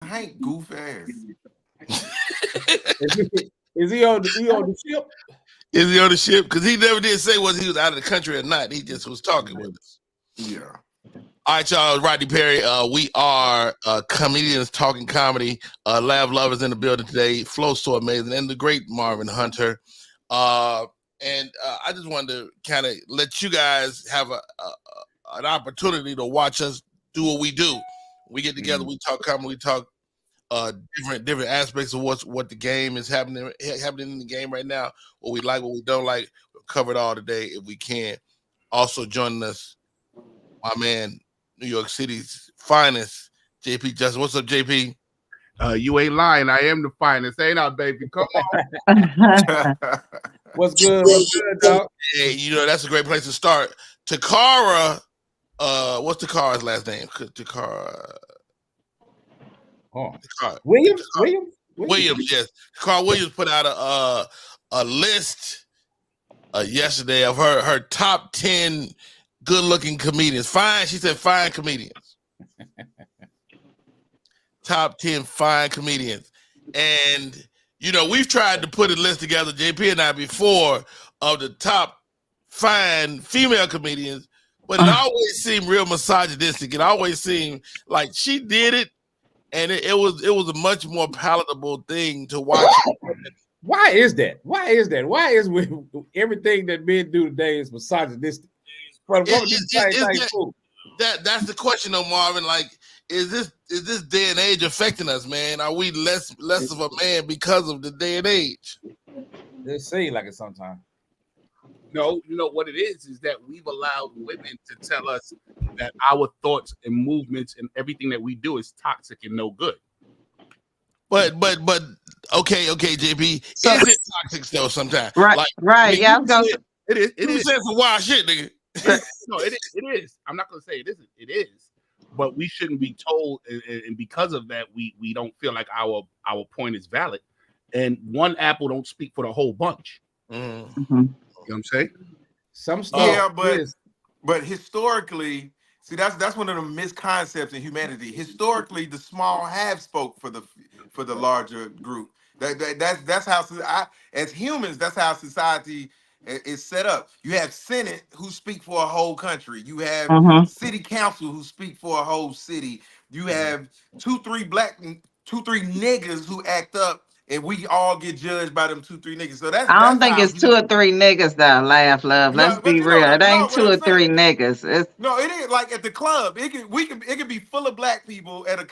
Hank goof ass. Is he on the ship? Is he on the ship? Because he never did say whether he was out of the country or not. He just was talking with us. Yeah. All right, y'all. Rodney Perry. We are comedians talking comedy. Lav Lovers in the building today. Flow's so amazing, and the great Marvin Hunter. And I just wanted to kind of let you guys have an opportunity to watch us do what we do. We get together, we talk comedy, we talk different aspects of what the game is happening in the game right now. What we like, what we don't like. We'll cover it all today if we can. Also joining us, my man, New York City's finest, JP Justin. What's up, JP? You ain't lying. I am the finest, ain't I, baby? Come on. What's good? What's good, dog? Hey, that's a great place to start. Takara, what's Takara's last name? Takara. Oh, Williams, yes. Takara Williams put out a list yesterday of her top 10 good-looking comedians. Fine, she said fine comedians. Top 10 fine comedians. And, we've tried to put a list together, JP and I, before, of the top fine female comedians, but it always seemed real misogynistic. It always seemed like she did it, and it was a much more palatable thing to watch. Why is that? Why is everything that men do today is misogynistic? That's the question, though, Marvin. Like, is this day and age affecting us, man? Are we less of a man because of the day and age? It seems like it sometimes. No, you know what it is that we've allowed women to tell us that our thoughts and movements and everything that we do is toxic and no good. But okay, JP, so, is it toxic still sometimes? Right, right. Yeah, I'm going. It is. You said some wild shit, nigga. No, it is. I'm not gonna say it isn't. It is. But we shouldn't be told, and because of that, we don't feel like our point is valid. And one apple don't speak for the whole bunch. Mm-hmm. You know what I'm saying? Some stuff. Yeah, but historically, see, that's one of the misconceptions in humanity. Historically, the small have spoke for the larger group. That's how as humans, that's how society is set up. You have Senate who speak for a whole country. You have city council who speak for a whole city. You have 2-3 niggas who act up, and we all get judged by them 2-3 niggas. So I don't think it's 2 or 3 niggas though. Laugh, love. Let's be real. It ain't 2 or 3 niggas. No, it ain't like at the club. It could be full of black people at a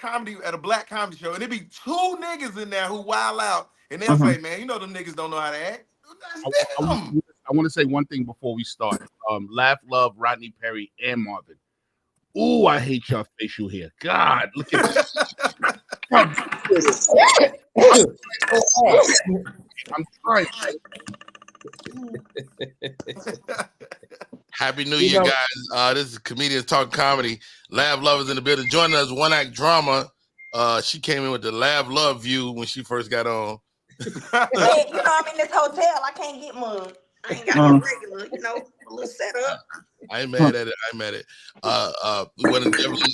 black comedy show, and it be 2 niggas in there who wild out, and they'll say, "Man, them niggas don't know how to act." I want to say one thing before we start. Laugh, love, Rodney Perry, and Marvin. Ooh, I hate your facial hair. God, look at this. I'm trying. Happy New Year, guys. This is Comedians Talking Comedy. Lav Lovers in the building. Joining us, One Act Drama. She came in with the Lav Love view when she first got on. Hey, I'm in this hotel. I can't get mugged. I ain't got no regular, a little setup. I ain't mad at it. We want to definitely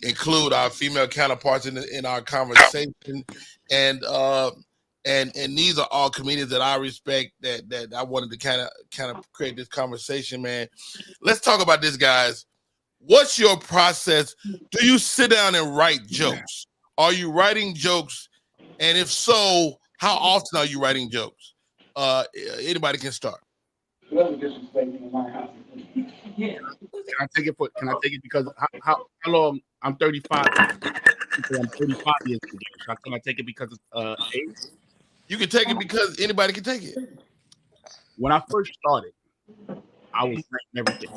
include our female counterparts in our conversation, and these are all comedians that I respect. That I wanted to kind of create this conversation, man. Let's talk about this, guys. What's your process? Do you sit down and write jokes? Are you writing jokes? And if so, how often are you writing jokes? Anybody can start. Can I take it because how long? I'm 35. I'm 35 years old. Can I take it because of age? You can take it because anybody can take it. When I first started, I was writing everything.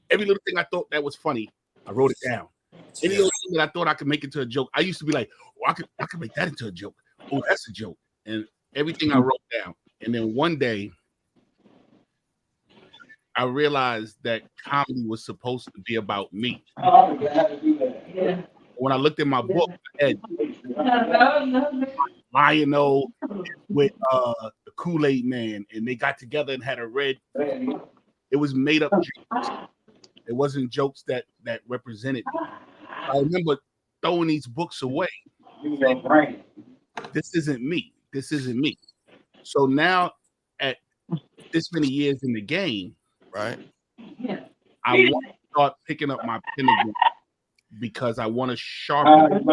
Every little thing I thought that was funny, I wrote it down. Any little thing that I thought I could make into a joke, I used to be like, "Oh, I could make that into a joke. Oh, that's a joke." And everything I wrote down. And then one day, I realized that comedy was supposed to be about me. When I looked at my book, I had Lionel with the Kool-Aid Man, and they got together and had a red. It was made up jokes. It wasn't jokes that represented me. I remember throwing these books away. This isn't me. This isn't me. So now, at this many years in the game, Right. I want to start picking up my pen again because I want to sharpen.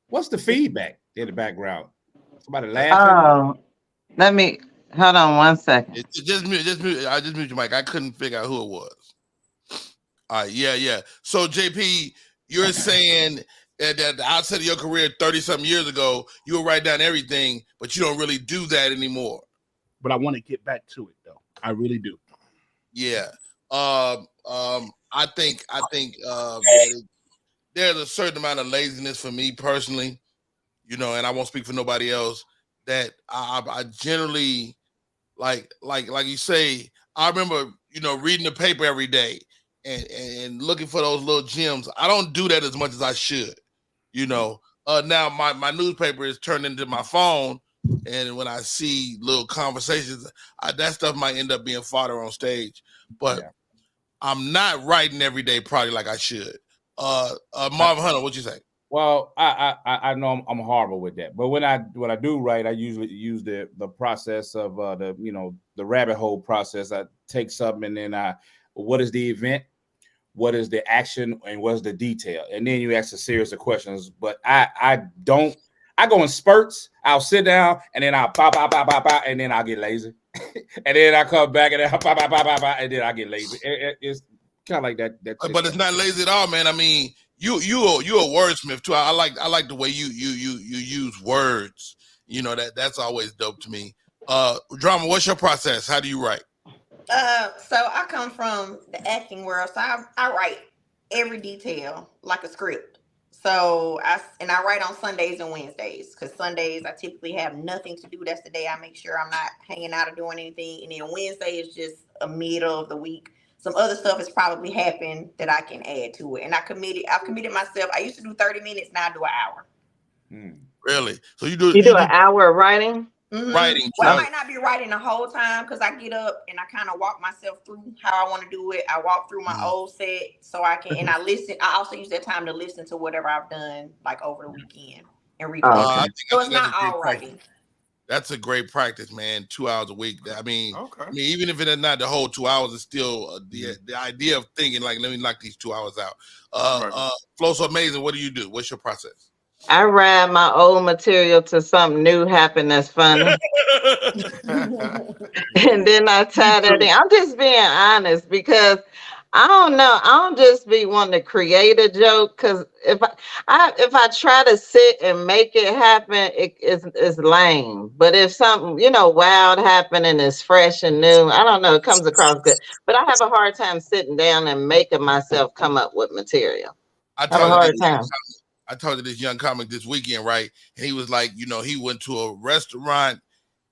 What's the feedback in the background? Somebody laughing? Oh, let me hold on one second. It's just mute. I just mute your mic. I couldn't figure out who it was. All right. Yeah. So JP, you're saying at the outset of your career 30-something years ago, you would write down everything, but you don't really do that anymore. But I want to get back to it, though. I really do. Yeah. I think that there's a certain amount of laziness for me personally, and I won't speak for nobody else, that I generally like you say, I remember, reading the paper every day and looking for those little gems. I don't do that as much as I should, now my newspaper is turned into my phone, and when I see little conversations, that stuff might end up being fodder on stage, but yeah. I'm not writing every day probably like I should. Marvin Hunter, what'd you say? Well, I know I'm horrible with that, but when I do write, I usually use the process of the rabbit hole process. I take something and then what is the event, what is the action, and what's the detail, and then you ask a series of questions. But I go in spurts. I'll sit down and then I'll pop, and then I'll get lazy, and then I come back and then I'll pop, and then I get lazy. It's kind of like that. But it's not lazy at all, man. I mean, you a wordsmith too. I like the way you use words. That's always dope to me. Drama, what's your process? How do you write? So I come from the acting world, so I write every detail like a script. So I write on Sundays and Wednesdays, because Sundays I typically have nothing to do. That's the day I make sure I'm not hanging out or doing anything. And then Wednesday is just a middle of the week. Some other stuff has probably happened that I can add to it. And I've committed myself. I used to do 30 minutes, now I do an hour. Really? So you do an hour of writing? Mm-hmm. Writing. Well, I might not be writing the whole time because I get up and I kind of walk myself through how I want to do it. I walk through my old set so I can, and I listen. I also use that time to listen to whatever I've done like over the weekend and replay. So it's not all writing. That's a great practice, man. 2 hours a week. I mean, even if it's not the whole 2 hours, it's still the idea of thinking like, let me knock these 2 hours out. Flow So Amazing. What do you do? What's your process? I ride my old material till something new happened that's funny. And then I tie that in. I'm just being honest because I don't know. I don't just be wanting to create a joke, because if I try to sit and make it happen, it's lame. But if something wild happened and it's fresh and new, I don't know, it comes across good. But I have a hard time sitting down and making myself come up with material. I have a hard time. I talked to this young comic this weekend, right? And he was like, he went to a restaurant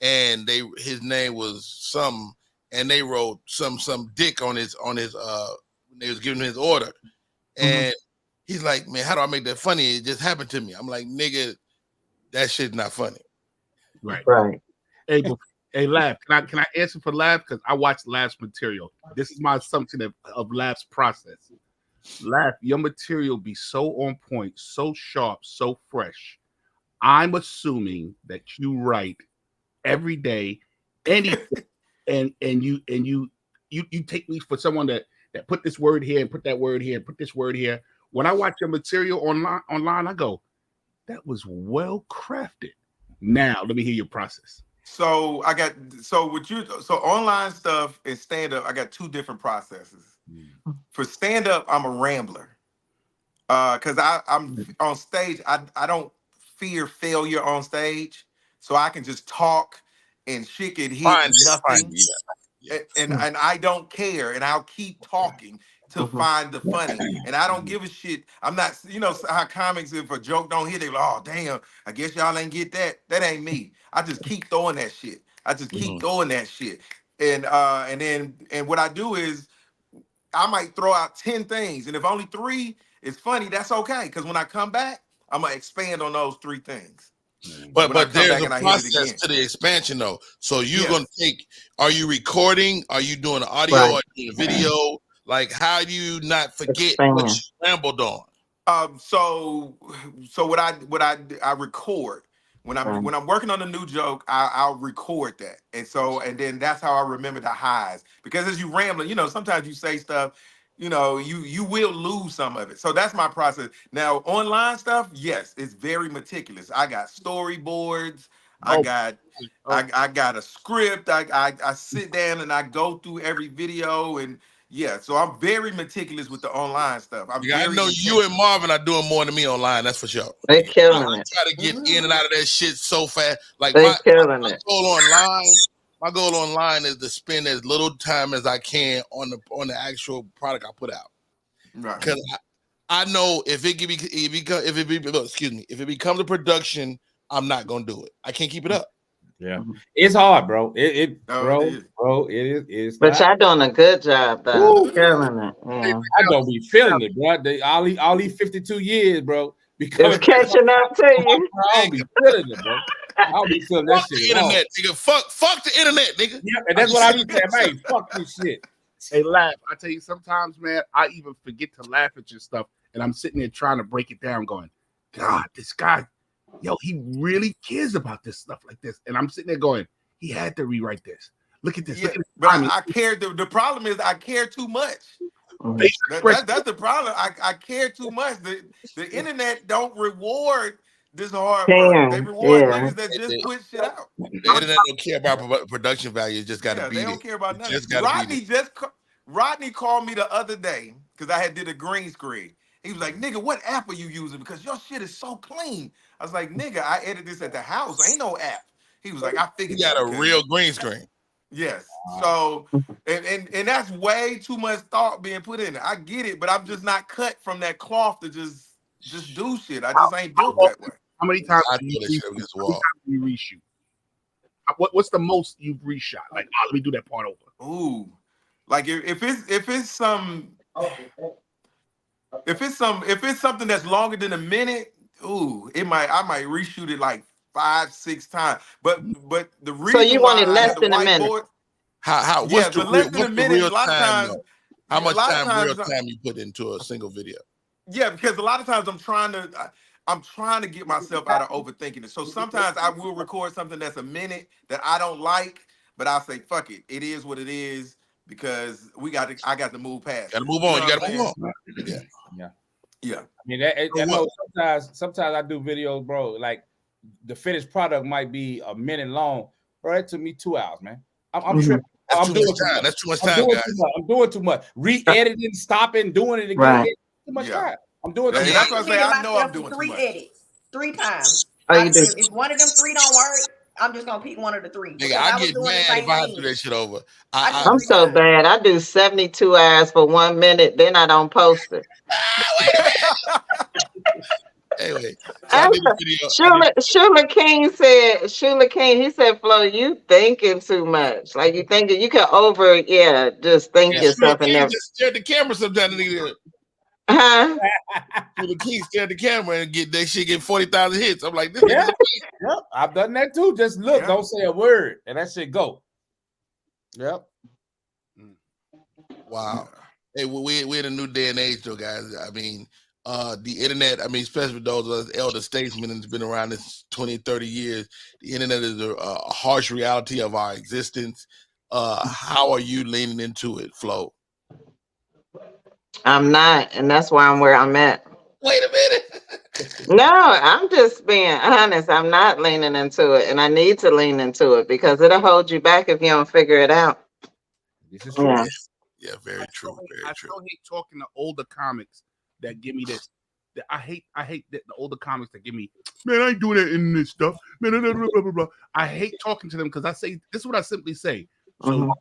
and his name was some, and they wrote some dick on his when they was giving him his order. And he's like, man, how do I make that funny? It just happened to me. I'm like, nigga, that shit's not funny. Right. Hey, Lab, can I answer for Lab? Because I watched Lab's material. This is my assumption of Lab's process. Lab, your material be so on point, so sharp, so fresh. I'm assuming that you write every day, anything, and you take me for someone that put this word here and put that word here and put this word here. When I watch your material online, I go, that was well crafted. Now let me hear your process. So online stuff and stand up, I got two different processes. For stand up, I'm a rambler. Because I'm on stage, I don't fear failure on stage, so I can just talk and shit get hit nothing. And I don't care, and I'll keep talking to find the funny, and I don't give a shit. I'm not, how comics, if a joke don't hit, they like, oh damn, I guess y'all ain't get that. That ain't me. I just keep throwing that shit. And what I do is I might throw out 10 things, and if only 3 is funny, that's okay. Because when I come back, I'm gonna expand on those 3 things. But there's a process to the expansion, though. So you're gonna are you recording? Are you doing audio? Are you doing video? Like, how do you not forget what you rambled on? So what I record when I'm working on a new joke, I'll record that, and then that's how I remember the highs. Because as you rambling, sometimes you say stuff, you will lose some of it. So that's my process. Now online stuff, yes, it's very meticulous. I got storyboards. I Oh, got oh, I got a script. I sit down and I go through every video and yeah. So I'm very meticulous with the online stuff. I'm Yeah, I very know you and intentional. Marvin are doing more than me online. That's for sure. They I killing it. try to get in and out of that shit so fast. Like They my killing it. goal online, my goal online is to spend as little time as I can on the actual product I put out. Right. Because I know if it becomes a production, I'm not gonna do it. I can't keep it up. Yeah, it's hard, bro. Oh, it is. Bro, it is. It's But not. y'all doing a good job though. Woo. Killing it. Yeah. I don't be feeling it, bro. All these 52 years, bro. It's catching up to you. I don't be feeling it, bro. I don't be feeling that Fuck the shit at all. internet, nigga. Fuck the internet, nigga. Yeah, and that's what I be saying, man. Fuck this shit. hey, laugh. I tell you, sometimes, man, I even forget to laugh at your stuff, and I'm sitting there trying to break it down, going, God, this guy, yo, he really cares about this stuff like this. And I'm sitting there going, he had to rewrite this. Look at this. Yeah, Look at but I care. The problem is I care too much. That's the problem. I care too much. The internet don't reward this hard work. They reward niggas that just put shit out. The internet don't care about production value. It just got to beat They it. don't care about nothing. Just gotta beat it. Rodney called me the other day because I had did a green screen. He was like, "Nigga, what app are you using? Because your shit is so clean." I was like, "Nigga, I edit this at the house. Ain't no app." He was like, "I You figured got that a real green screen. Yes. So and that's way too much thought being put in it. I get it, but I'm just not cut from that cloth to just do shit. I just ain't built that way. How many times I do know you that shit against the wall. reshoot? What's the most you've reshot? Like, let me do that part over. Ooh. Like if it's something that's longer than a minute, I might reshoot it like 5-6 times. But the reason So you why want it I less had a than a minute? whiteboard, What's but less than a the minute, real a lot of time times, though? How much a lot of time real times, time you put into a single video? yeah, because a lot of times I'm trying to get myself out of overthinking it. So sometimes I will record something that's a minute that I don't like, but I'll say, fuck it. It is what it is because I got to move past. Gotta it. move on. You know what gotta I'm move saying? on. Yeah. Yeah. I mean, I know sometimes I do videos, bro. Like the finished product might be a minute long, bro. It took me 2 hours, man. I'm tripping. That's I'm too doing much too time. much. That's too much I'm time, doing guys. too much. I'm doing too much. Re-editing, stopping, doing it again. Right. Too much Yeah. time. I'm doing too And much. that's why I say Hitting I know I'm myself doing with too 3 much. edits 3 times. Oh, you do. If one of them 3 don't work, I'm just gonna pick one of the 3. Nigga, Because I was get doing the mad same if I have to thing. do that shit over. I I'm do so 3 times. bad. I do 72 hours for 1 minute, then I don't post it. Anyway, so I did a video. Shula King, he said, Flo, you thinking too much. Like you thinking you can just think yourself in there. Just stare at the camera sometimes. Nigga. Huh? The key stare at the camera and get 40,000 hits. I'm like, this Yeah. nigga's Yep. I've done that too. Just look, don't say a word, and that shit go. Yep. Wow. Hey, we're in a new day and age, though, guys. I mean, the internet, especially for those of us elder statesmen that's been around this 20, 30 years, the internet is a harsh reality of our existence. How are you leaning into it, Flo? I'm not, and that's why I'm where I'm at. Wait a minute. No, I'm just being honest. I'm not leaning into it, and I need to lean into it because it'll hold you back if you don't figure it out. This is true. Yeah. Yeah, very true. I still hate talking to older comics that give me this. I hate the older comics that give me, man, I ain't doing that in this stuff. Man, blah, blah, blah, blah. I hate talking to them because I say this is what I simply say. So,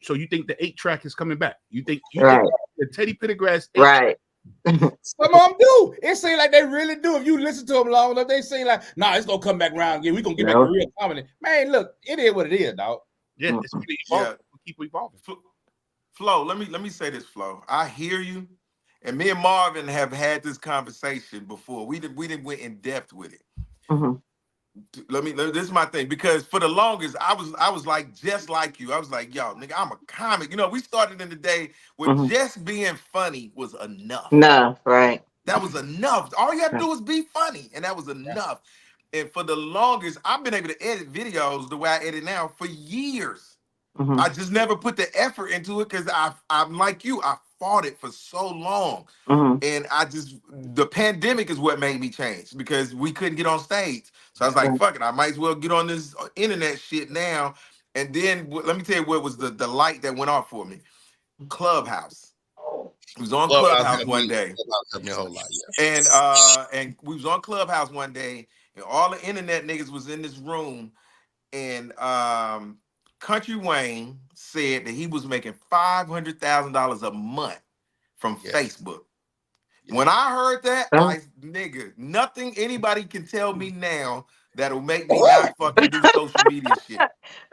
so you think the 8-track is coming back? You think the Teddy Pendergrass 8-track? Right. Some of them do. It seems like they really do. If you listen to them long enough, they say like, "Nah, it's gonna come back around again. We gonna get back to real comedy." Man, look, it is what it is, dog. Yeah, it's gonna evolve. Keep evolving. Flo, let me say this, Flo. I hear you, and me and Marvin have had this conversation before. We didn't went in depth with it. This is my thing, because for the longest I was like just like you. I was like, yo, nigga, I'm a comic. We started in the day where just being funny was enough. No, right. That was enough. All you have to do is be funny, and that was enough. And for the longest, I've been able to edit videos the way I edit now for years. I just never put the effort into it because I'm like you. I fought it for so long, and the pandemic is what made me change because we couldn't get on stage. So I was like, "Fuck it, I might as well get on this internet shit now." And then let me tell you what was the light that went off for me. Clubhouse. We was on Clubhouse one day, and we was on Clubhouse one day, and all the internet niggas was in this room, and Country Wayne said that he was making $500,000 a month from Facebook. When I heard that, nothing anybody can tell me now that'll make me not fucking do social media shit.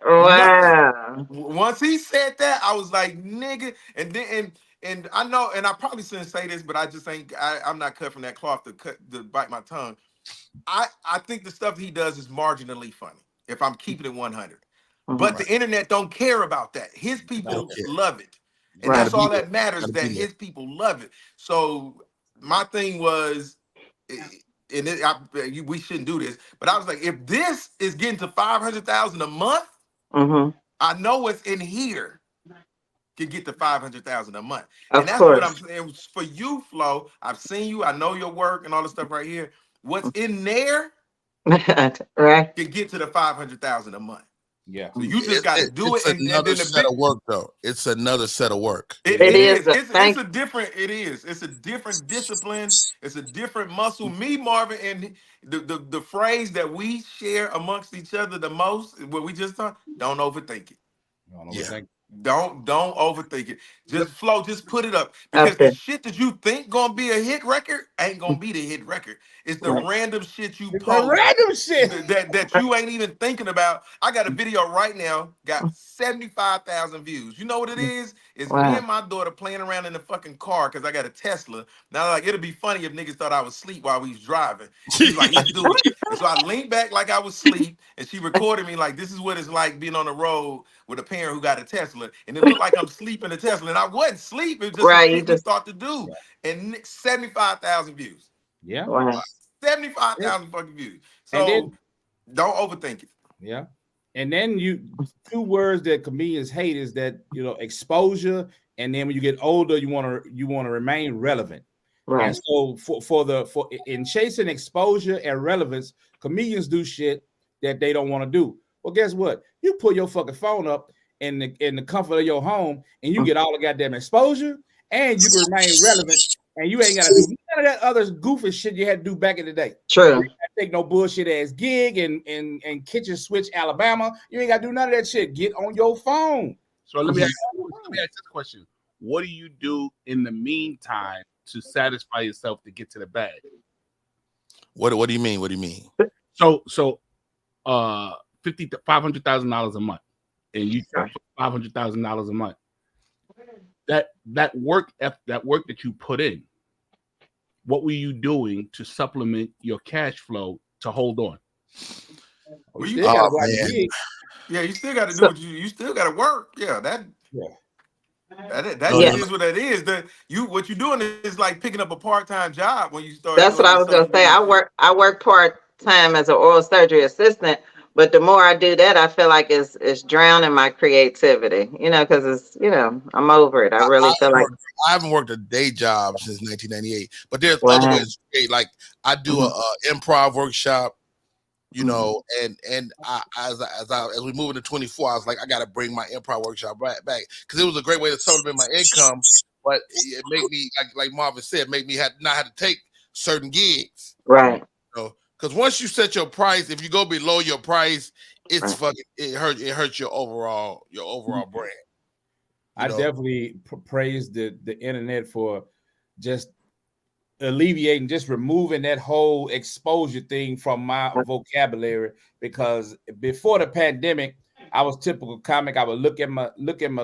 Wow. Once he said that, I was like, nigga, and then and I know, and I probably shouldn't say this, but I just ain't. I'm not cut from that cloth to bite my tongue. I think the stuff he does is marginally funny. If I'm keeping it 100, but the internet don't care about that. His people love it, and that's all that matters. That his people love it. So my thing was, we shouldn't do this, but I was like, if this is getting to 500,000 a month, I know what's in here can get to 500,000 a month, and that's what I'm saying. For you, Flo, I've seen you, I know your work and all the stuff right here. What's in there, right, can get to the 500,000 a month. Yeah. So you just got to do it. It's another set of work, though. It's another set of work. It is. It's a different. It is. It's a different discipline. It's a different muscle. Me, Marvin, and the phrase that we share amongst each other the most, what we just talked, don't overthink it. Don't overthink it. Just flow. Just put it up, because the shit that you think gonna be a hit record ain't gonna be the hit record. It's the random shit you post. Random shit that you ain't even thinking about. I got a video right now, got 75,000 views. You know what it is? It's me and my daughter playing around in the fucking car because I got a Tesla. Now, like, it'd be funny if niggas thought I was asleep while we was driving. She's like, let's do it. And so I leaned back like I was asleep, and she recorded me like, this is what it's like being on the road with a parent who got a Tesla. And it looked like I'm sleeping in a Tesla. And I wasn't sleep. It was just what we thought to do. And 75,000 views. Yeah. 75,000 fucking views. So don't overthink it. Yeah. And then two words that comedians hate is that, exposure. And then when you get older, you want to remain relevant. Right. And so for in chasing exposure and relevance, comedians do shit that they don't want to do. Well, guess what? You pull your fucking phone up in the comfort of your home, and you get all the goddamn exposure, and you can remain relevant, and you ain't got to do none of that other goofy shit you had to do back in the day. True. You ain't got to take no bullshit ass gig and kitchen switch Alabama. You ain't got to do none of that shit. Get on your phone. So let me ask this question. What do you do in the meantime to satisfy yourself to get to the bag? What do you mean? What do you mean? So $500,000 a month, and you charge $500,000 a month. That work that you put in, what were you doing to supplement your cash flow to hold on? Well, you still you still got to do what you still got to work. Yeah, that is what that is. What you're doing is like picking up a part-time job when you start. That's what I was gonna say. I work part-time as an oral surgery assistant, but the more I do that, I feel like it's drowning my creativity. Because it's I'm over it. I really feel like I haven't worked a day job since 1998. But there's other ways to create. Like I do a improv workshop. And as we move into 24, I was like, I got to bring my improv workshop back because it was a great way to supplement my income. But it made me, like Marvin said, not have to take certain gigs. Right. Because once you set your price, if you go below your price, it's it hurts your overall brand. I definitely praise the internet for just alleviating, just removing that whole exposure thing from my vocabulary, because before the pandemic, I was typical comic. I would look at my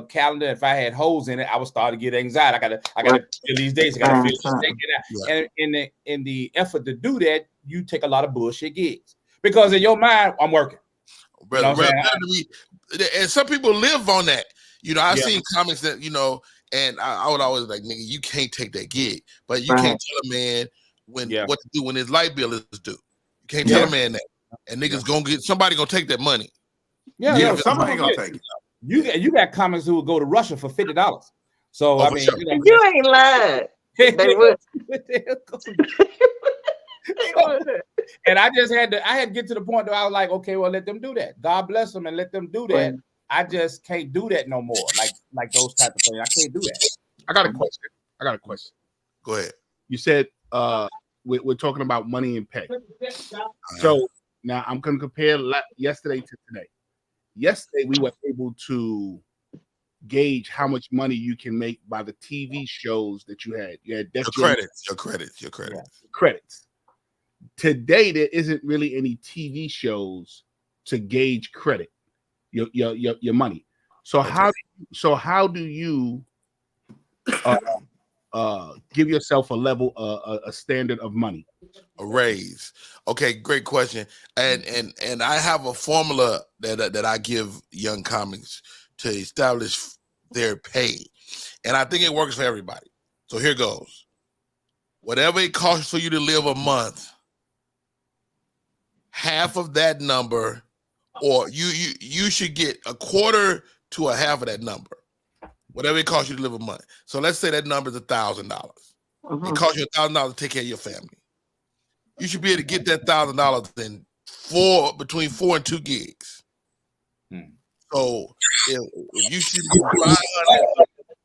calendar. If I had holes in it, I would start to get anxiety. I gotta feel these days. I gotta feel this day. And in the effort to do that, you take a lot of bullshit gigs because in your mind, I'm working. And some people live on that. I've seen comics that and I would always like, nigga, you can't take that gig, but you can't tell a man what to do when his light bill is due. You can't tell a man that, and niggas somebody gonna take that money. Yeah, somebody gonna take it. You got comics who would go to Russia for $50. So I mean, sure. You ain't lied. They would. And I had to get to the point that I was like, okay, well, let them do that. God bless them and let them do that. I just can't do that no more. Like those type of things. I can't do that. I got a question. Go ahead. You said we're talking about money and pay. So now I'm going to compare yesterday to today. Yesterday we were able to gauge how much money you can make by the TV shows that you had. You had your credits. Today there isn't really any TV shows to gauge credit, your money. So how do you give yourself a level, a standard of money? A raise. Okay, great question. And I have a formula that I give young comics to establish their pay. And I think it works for everybody. So here goes. Whatever it costs for you to live a month, half of that number, or you should get a quarter to a half of that number. Whatever it costs you to live a month. So let's say that number is $1,000. It costs you $1,000 to take care of your family. You should be able to get that $1,000 in between 4 and 2 gigs. So if you should get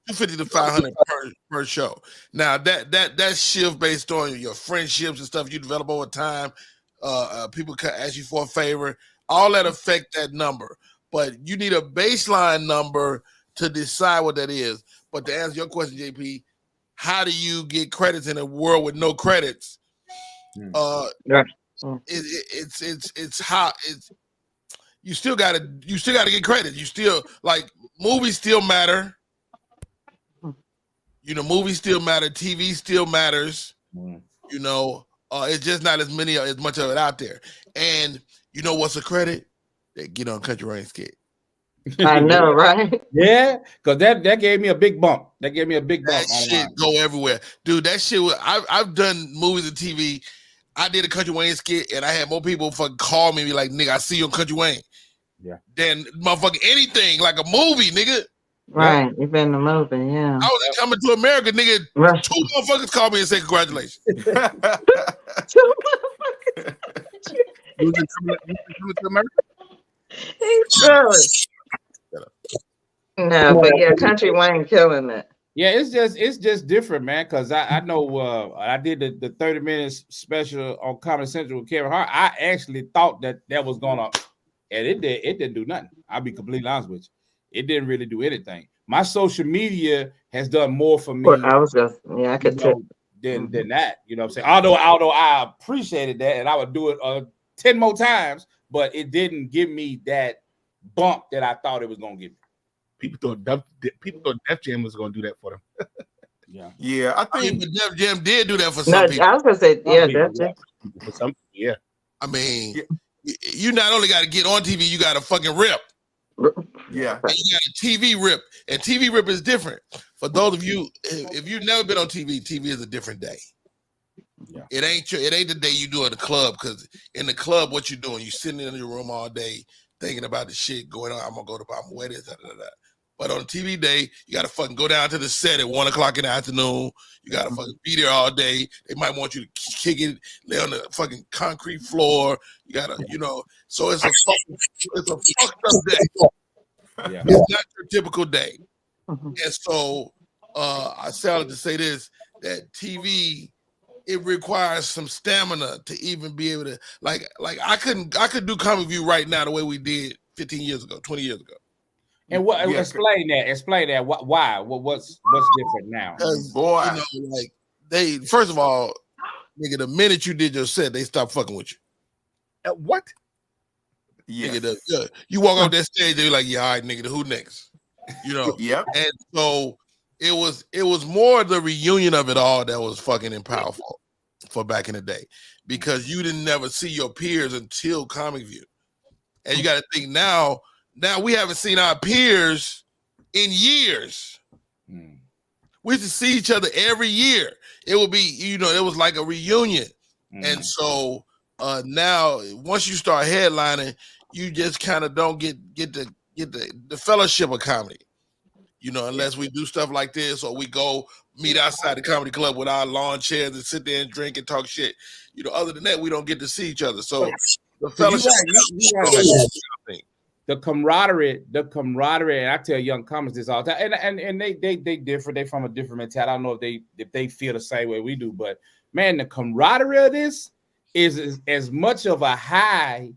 $250 to $500 per show. Now that shift based on your friendships and stuff you develop over time. People can ask you for a favor. All that affect that number, but you need a baseline number to decide what that is. But to answer your question, JP, how do you get credits in a world with no credits? It's how you still gotta get credit. You still, like, movies still matter. Movies still matter. TV still matters. It's just not as much of it out there. And you know what's a credit? They get on Country Rain skit. I know, right? Yeah, because that gave me a big bump. That shit go everywhere, dude. That shit was. I've done movies and TV. I did a Country Wayne skit, and I had more people fucking call me and be like, "Nigga, I see you on Country Wayne." Yeah. Than motherfucking anything like a movie, nigga. Right, you've been in the movie, yeah. I was Coming to America, nigga. Right. 2 motherfuckers called me and said congratulations. You was coming to America? No, but yeah, Country Wayne killing it. Yeah, it's just different, man. Because I know I did the 30 minutes special on Comedy Central with Kevin Hart. I actually thought that was gonna, and it didn't do nothing. I'll be completely honest with you. It didn't really do anything. My social media has done more for me. Well, I could tell. Than that. You know what I'm saying? Although I appreciated that, and I would do it 10 more times, but it didn't give me that bump that I thought it was gonna give me. People thought Def Jam was gonna do that for them. Yeah, I think Def Jam did do that for some people. I was gonna say, yeah, Def Jam. For some, yeah. I mean, you not only got to get on TV, you got to fucking rip. Yeah, and you got a TV rip, and TV rip is different. For those of you, if you've never been on TV, TV is a different day. Yeah. It ain't the day you do at the club, because in the club, what you doing? You sitting in your room all day thinking about the shit going on. I'm gonna go to my wedding. But on a TV day, you gotta fucking go down to the set at 1:00 in the afternoon. You gotta fucking be there all day. They might want you to kick it, lay on the fucking concrete floor. You gotta, so it's a fucked up day. Yeah. It's not your typical day. And so I started to say this, that TV, it requires some stamina to even be able to, like I could do Comic View right now the way we did 15 years ago, 20 years ago. And what? Explain that. Why? What's different now? Boy, like they, first of all, nigga, the minute you did your set, they stopped fucking with you. What? Yeah. Nigga, you walk off that stage, they're like, yeah, all right, nigga, who next? Yep. And so it was more the reunion of it all that was fucking powerful for back in the day, because you didn't never see your peers until Comic View. And you got to think now we haven't seen our peers in years. We used to see each other every year. It would be, it was like a reunion. And so now once you start headlining, you just kind of don't get the fellowship of comedy, unless we do stuff like this, or we go meet outside the comedy club with our lawn chairs and sit there and drink and talk shit. Other than that, we don't get to see each other. So the fellowship, the camaraderie, and I tell young comics this all the time, and they differ. They from a different mentality. I don't know if they feel the same way we do, but man, the camaraderie of this is as much of a high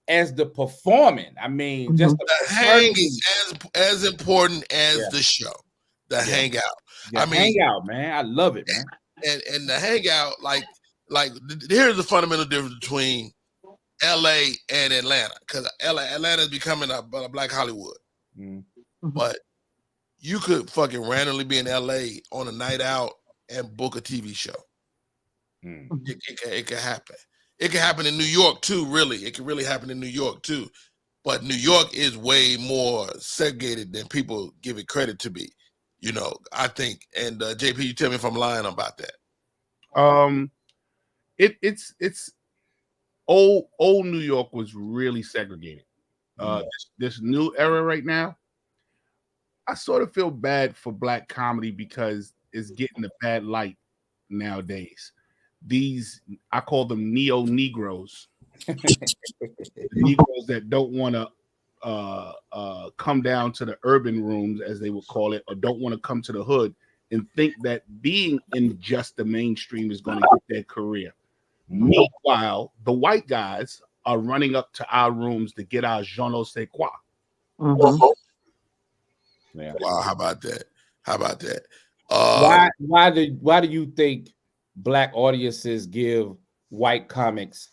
as the performing. I mean, just the hang is as important as the show. The hangout. Hangout, man. I love it, man. And the hangout, like here's the fundamental difference between LA and Atlanta, because Atlanta is becoming a Black Hollywood. But you could fucking randomly be in LA on a night out and book a TV show. It could happen. It can happen in New York too, really. It can really happen in New York too. But New York is way more segregated than people give it credit to be, I think. And JP, you tell me if I'm lying about that. It's old New York was really segregated. This new era right now, I sort of feel bad for Black comedy because it's getting a bad light nowadays. These, I call them neo-Negroes. Negroes that don't want to come down to the urban rooms, as they would call it, or don't want to come to the hood and think that being in just the mainstream is going to get their career. Meanwhile, the white guys are running up to our rooms to get our je ne sais quoi. Yeah. Wow, how about that? Why do you think Black audiences give white comics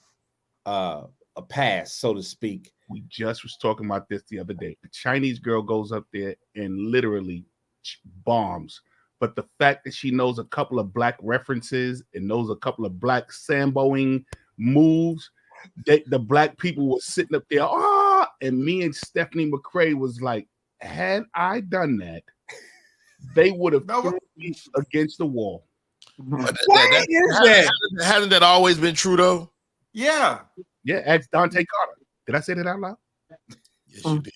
a pass, so to speak? We just was talking about this the other day. The Chinese girl goes up there and literally bombs. But the fact that she knows a couple of Black references and knows a couple of Black samboing moves, the Black people were sitting up there, and me and Stephanie McCrae was like, had I done that, they would have thrown me against the wall. Hasn't that always been true though? Yeah. Yeah, ask Dante Carter. Did I say that out loud? Yes, you did.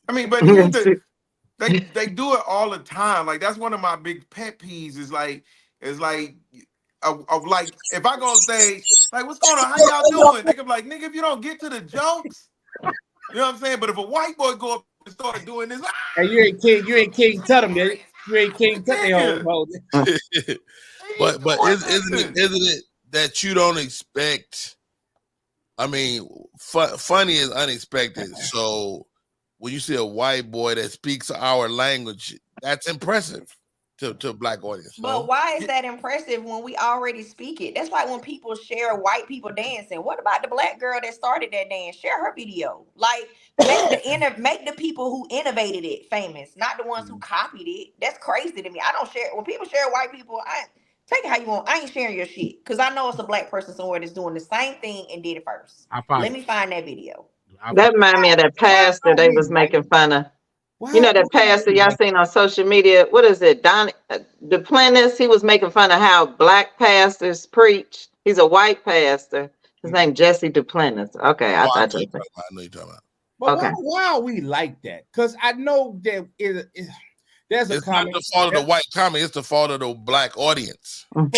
I mean, but they do it all the time. Like, that's one of my big pet peeves. Is like if I go on stage, like, what's going on? How y'all doing? They can be like, nigga, if you don't get to the jokes, you know what I'm saying? But if a white boy go up and start doing this, and you ain't King Tut them, you ain't King Tut the whole. But isn't it that you don't expect? I mean, funny is unexpected. So when you see a white boy that speaks our language, that's impressive to a Black audience. But why is that impressive when we already speak it? That's like when people share white people dancing. What about the Black girl that started that dance? Share her video. Like, make the people who innovated it famous, not the ones who copied it. That's crazy to me. I don't share when people share white people. Take it how you want. I ain't sharing your shit because I know it's a Black person somewhere that's doing the same thing and did it first. Let me find that video. That reminded me of that pastor they was making fun of. You know that pastor y'all seen on social media? What is it? Don Duplantis. He was making fun of how Black pastors preach. He's a white pastor. His name Jesse Duplantis. Okay, I know you're talking about. But why are we like that? Because I know that there's a comment. It's not the fault of the white comic. It's the fault of the Black audience. But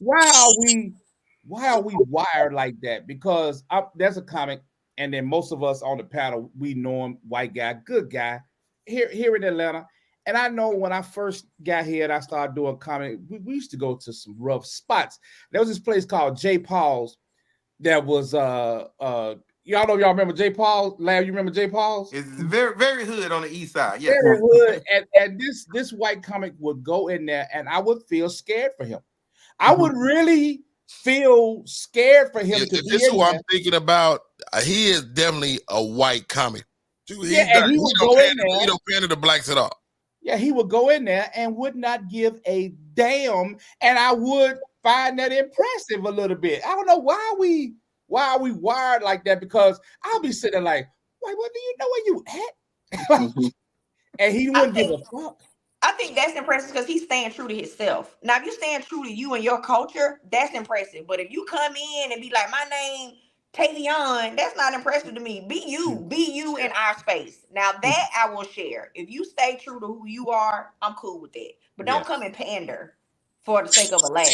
why are we wired like that? Because there's a comic, and then most of us on the panel, we know him, white guy, good guy, here in Atlanta. And I know when I first got here and I started doing comedy, we used to go to some rough spots. There was this place called J. Paul's that was y'all know, y'all remember J. Paul? Lab, you remember J. Paul's? It's very, very hood on the east side. Yeah. Very hood. And this white comic would go in there and I would feel scared for him. I would really feel scared for him. This is what I'm thinking about. He is definitely a white comic. He don't pander to Blacks at all. Yeah, he would go in there and would not give a damn, and I would find that impressive a little bit. I don't know why are we wired like that, because I'll be sitting like, what do you know where you at? And he wouldn't give a fuck. I think that's impressive because he's staying true to himself. Now, if you staying true to you and your culture, that's impressive. But if you come in and be like, my name Tavion, that's not impressive to me. Be you in our space. Now that I will share. If you stay true to who you are, I'm cool with that. But don't come and pander for the sake of a laugh.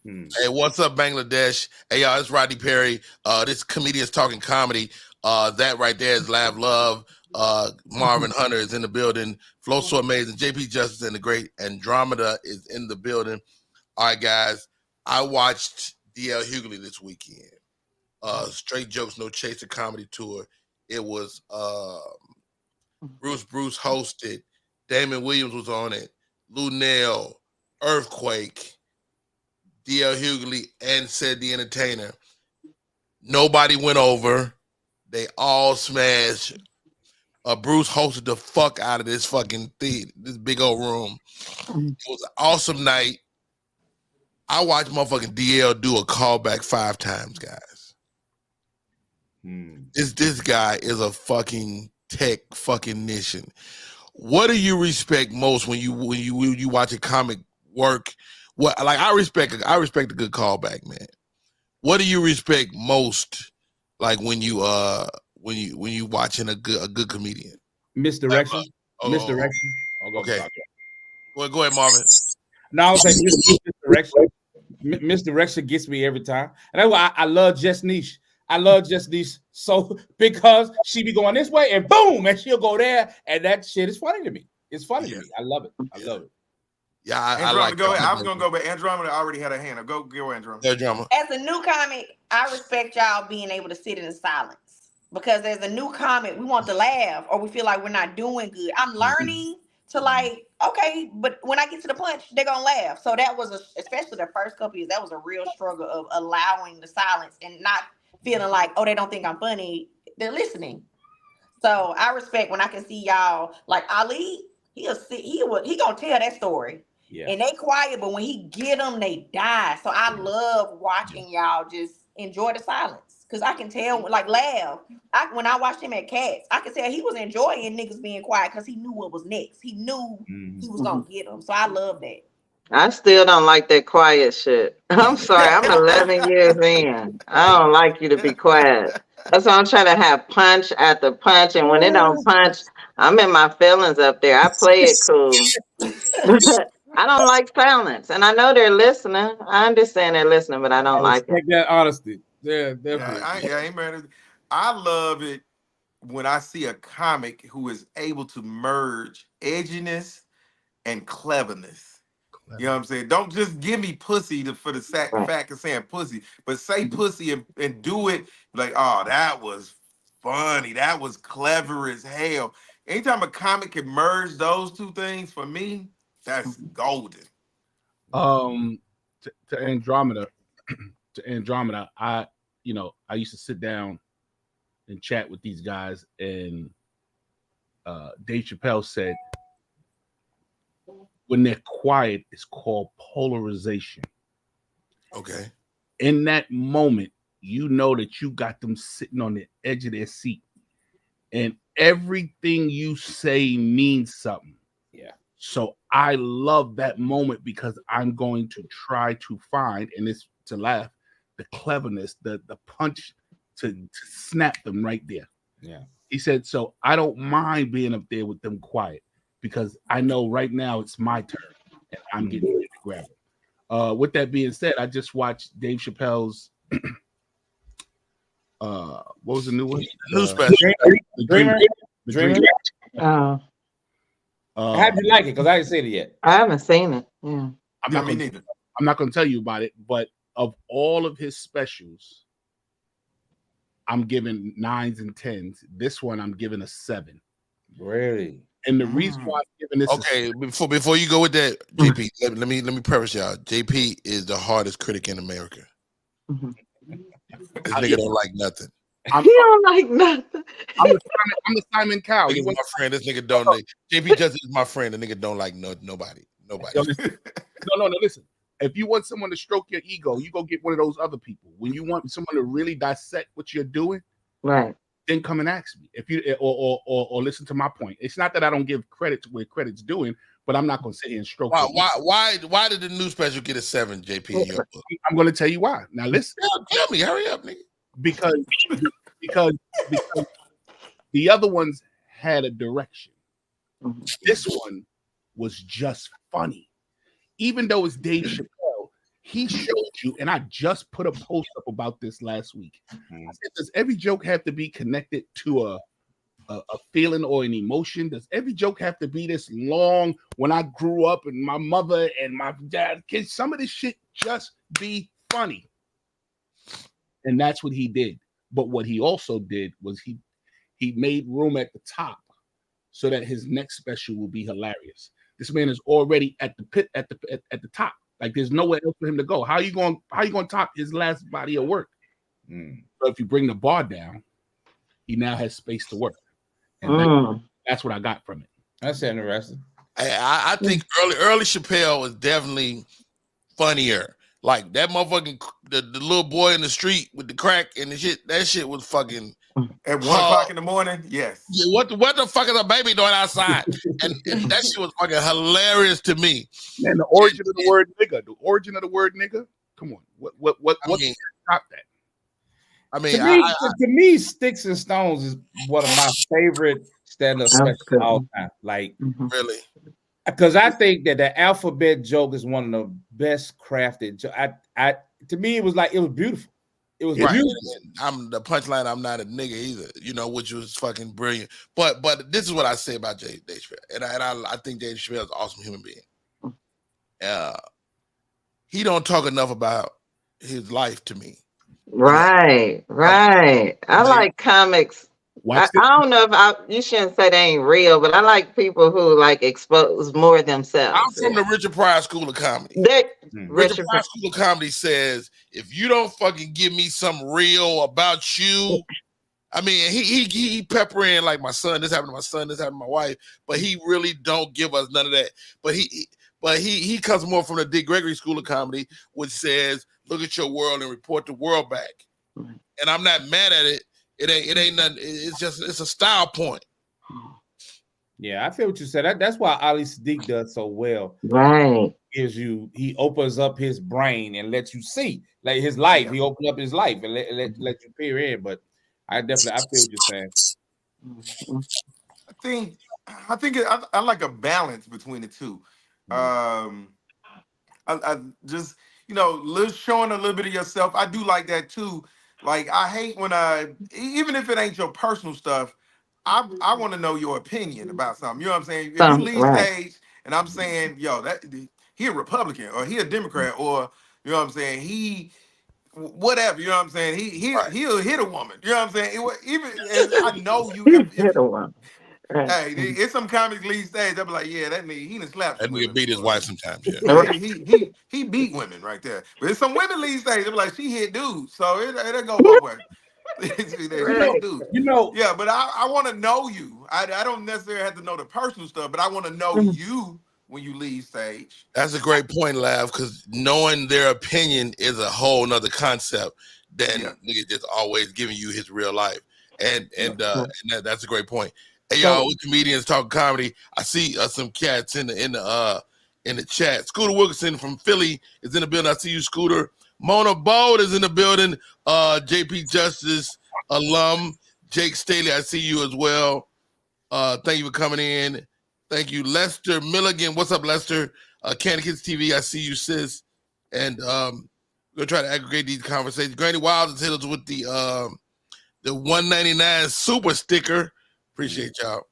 Hey, what's up, Bangladesh? Hey, y'all, it's Rodney Perry. This Comedians Talking Comedy. That right there is Lav Love. Marvin Hunter is in the building. Flow So Amazing. JP Justice and the great Andromeda is in the building. All right, guys. I watched DL Hughley this weekend. Straight Jokes, No Chaser comedy tour. It was Bruce hosted. Damon Williams was on it. Lou Nell, Earthquake, DL Hughley, and Said the Entertainer. Nobody went over. They all smashed. Bruce hosted the fuck out of this fucking theater, this big old room. It was an awesome night. I watched motherfucking DL do a callback 5 times, guys. This guy is a fucking tech fucking nation. What do you respect most when you watch a comic work? What, like, I respect a good callback, man. What do you respect most, like, when you watching a good comedian? Misdirection. Misdirection. Okay. Go ahead, Marvin. No, I was saying misdirection. Misdirection gets me every time, and that's why I love Jess Niche. I love Jess Niche so because she be going this way and boom, and she'll go there, and that shit is funny to me. It's funny to me. I love it. I love it. Yeah, I like. Go ahead. I was gonna go, but Andromeda already had a hand up. Go, Andromeda. Andromeda. As a new comic, I respect y'all being able to sit in silence because as a new comic, we want to laugh or we feel like we're not doing good. I'm learning to like, okay, but when I get to the punch, they're gonna laugh. So that was especially the first couple years, that was a real struggle of allowing the silence and not feeling like, oh, they don't think I'm funny. They're listening. So I respect when I can see y'all like Ali. He gonna tell that story. Yeah. And they quiet, but when he get them, they die. So I love watching y'all just enjoy the silence. Cause I can tell, like Lav, when I watched him at Cats, I could tell he was enjoying niggas being quiet because he knew what was next. He knew he was gonna get them. So I love that. I still don't like that quiet shit. I'm sorry. I'm 11 years in. I don't like you to be quiet. That's why I'm trying to have punch after punch. And when it don't punch, I'm in my feelings up there. I play it cool. I don't like silence. And I know they're listening. I understand they're listening, but I don't like it. That honesty. Yeah, definitely. I ain't mad. I love it when I see a comic who is able to merge edginess and cleverness. You know what I'm saying? Don't just give me pussy for the fact of saying pussy, but say pussy and do it like, oh, that was funny. That was clever as hell. Anytime a comic can merge those two things, for me, that's golden. To Andromeda, I used to sit down and chat with these guys, and Dave Chappelle said, when they're quiet, it's called polarization. Okay. In that moment, you know that you got them sitting on the edge of their seat, and everything you say means something. Yeah. So I love that moment because I'm going to try to find, and it's to laugh, the cleverness, the punch to snap them right there. Yeah. He said, so I don't mind being up there with them quiet because I know right now it's my turn and I'm getting ready to grab it. With that being said, I just watched Dave Chappelle's what was the new one? New special. Dreamer. Oh, How'd you like it? Because I didn't see it yet. I haven't seen it. Yeah. I'm not going to tell you about it, but of all of his specials, I'm giving 9s and 10s. This one I'm giving a 7. Really? And the reason why I'm giving this before you go with that, JP, let me preface y'all. JP is the hardest critic in America. Mm-hmm. This nigga don't like nothing. He don't like nothing. I'm the Simon Cowell. He's my friend. This nigga don't. JP just is my friend. The nigga don't like nobody. No, listen. If you want someone to stroke your ego, you go get one of those other people. When you want someone to really dissect what you're doing, right, then come and ask me. If you or listen to my point. It's not that I don't give credit to where credit's doing, but I'm not gonna sit here and stroke it. Why did the new special get a 7, JP? In your book? I'm gonna tell you why. Now listen. Tell me, hurry up, nigga. Because the other ones had a direction. This one was just funny. Even though it's Dave Chappelle, he showed you, and I just put a post up about this last week. I said, does every joke have to be connected to a feeling or an emotion? Does every joke have to be this long? When I grew up and my mother and my dad, can some of this shit just be funny? And that's what he did. But what he also did was he made room at the top so that his next special will be hilarious. This man is already at the pit at the top. Like there's nowhere else for him to go. How you going to top his last body of work? So if you bring the bar down, he now has space to work. And that's what I got from it. That's interesting. I think early Chappelle was definitely funnier. Like that motherfucking the little boy in the street with the crack and the shit. That shit was fucking at 1 o'clock in the morning. Yes. Yeah, what the fuck is a baby doing outside? and that shit was fucking hilarious to me. And the origin of the word nigga. The origin of the word nigga. Come on. What can top that? I mean, to me, Sticks and Stones is one of my favorite stand-up specials of all time. Like, really, because I think that the alphabet joke is one of the best crafted. To me, it was beautiful. It was beautiful. I'm the punchline. I'm not a nigga either, which was fucking brilliant. But this is what I say about Dave Chappelle, and I think Dave Chappelle is an awesome human being. He don't talk enough about his life to me. Right. I like comics. I don't know if you shouldn't say they ain't real, but I like people who like expose more themselves. I'm from the Richard Pryor School of Comedy. Richard Pryor School of Comedy says, if you don't fucking give me some real about you, I mean, he pepper in like my son, this happened to my son, this happened to my wife, but he really don't give us none of that. But he comes more from the Dick Gregory School of Comedy, which says, look at your world and report the world back. And I'm not mad at it. It ain't nothing. It's a style point. Yeah, I feel what you said. That's why Ali Sadiq does so well. Right. He opens up his brain and lets you see like his life. He opened up his life and let you peer in. But I feel what you're saying. I think I like a balance between the two. I just showing a little bit of yourself. I do like that too. Like I hate when even if it ain't your personal stuff, I want to know your opinion about something. You know what I'm saying? If you leave stage and I'm saying, yo, that he a Republican or he a Democrat or you know what I'm saying, he whatever, you know what I'm saying? He'll hit a woman. You know what I'm saying? Even as I know you hit a woman. Hey, it's some comics leave stage. They'll be like, yeah, that nigga, he done slapped that nigga beat his wife sometimes. Yeah, he beat women right there. But it's some women leave stage. They'll be like, she hit dudes. So it go both ways. Yeah, but I want to know you. I don't necessarily have to know the personal stuff, but I want to know you when you leave stage. That's a great point, Lav, because knowing their opinion is a whole nother concept than nigga just always giving you his real life. And that's a great point. Hey y'all, we comedians talking comedy. I see some cats in the chat. Scooter Wilkerson from Philly is in the building. I see you, Scooter. Mona Bold is in the building. JP Justice alum Jake Staley, I see you as well. Thank you for coming in. Thank you, Lester Milligan. What's up, Lester? Candy Kids TV, I see you, sis. And we're gonna try to aggregate these conversations. Granny Wild is hit us with the $1.99 super sticker. Appreciate y'all.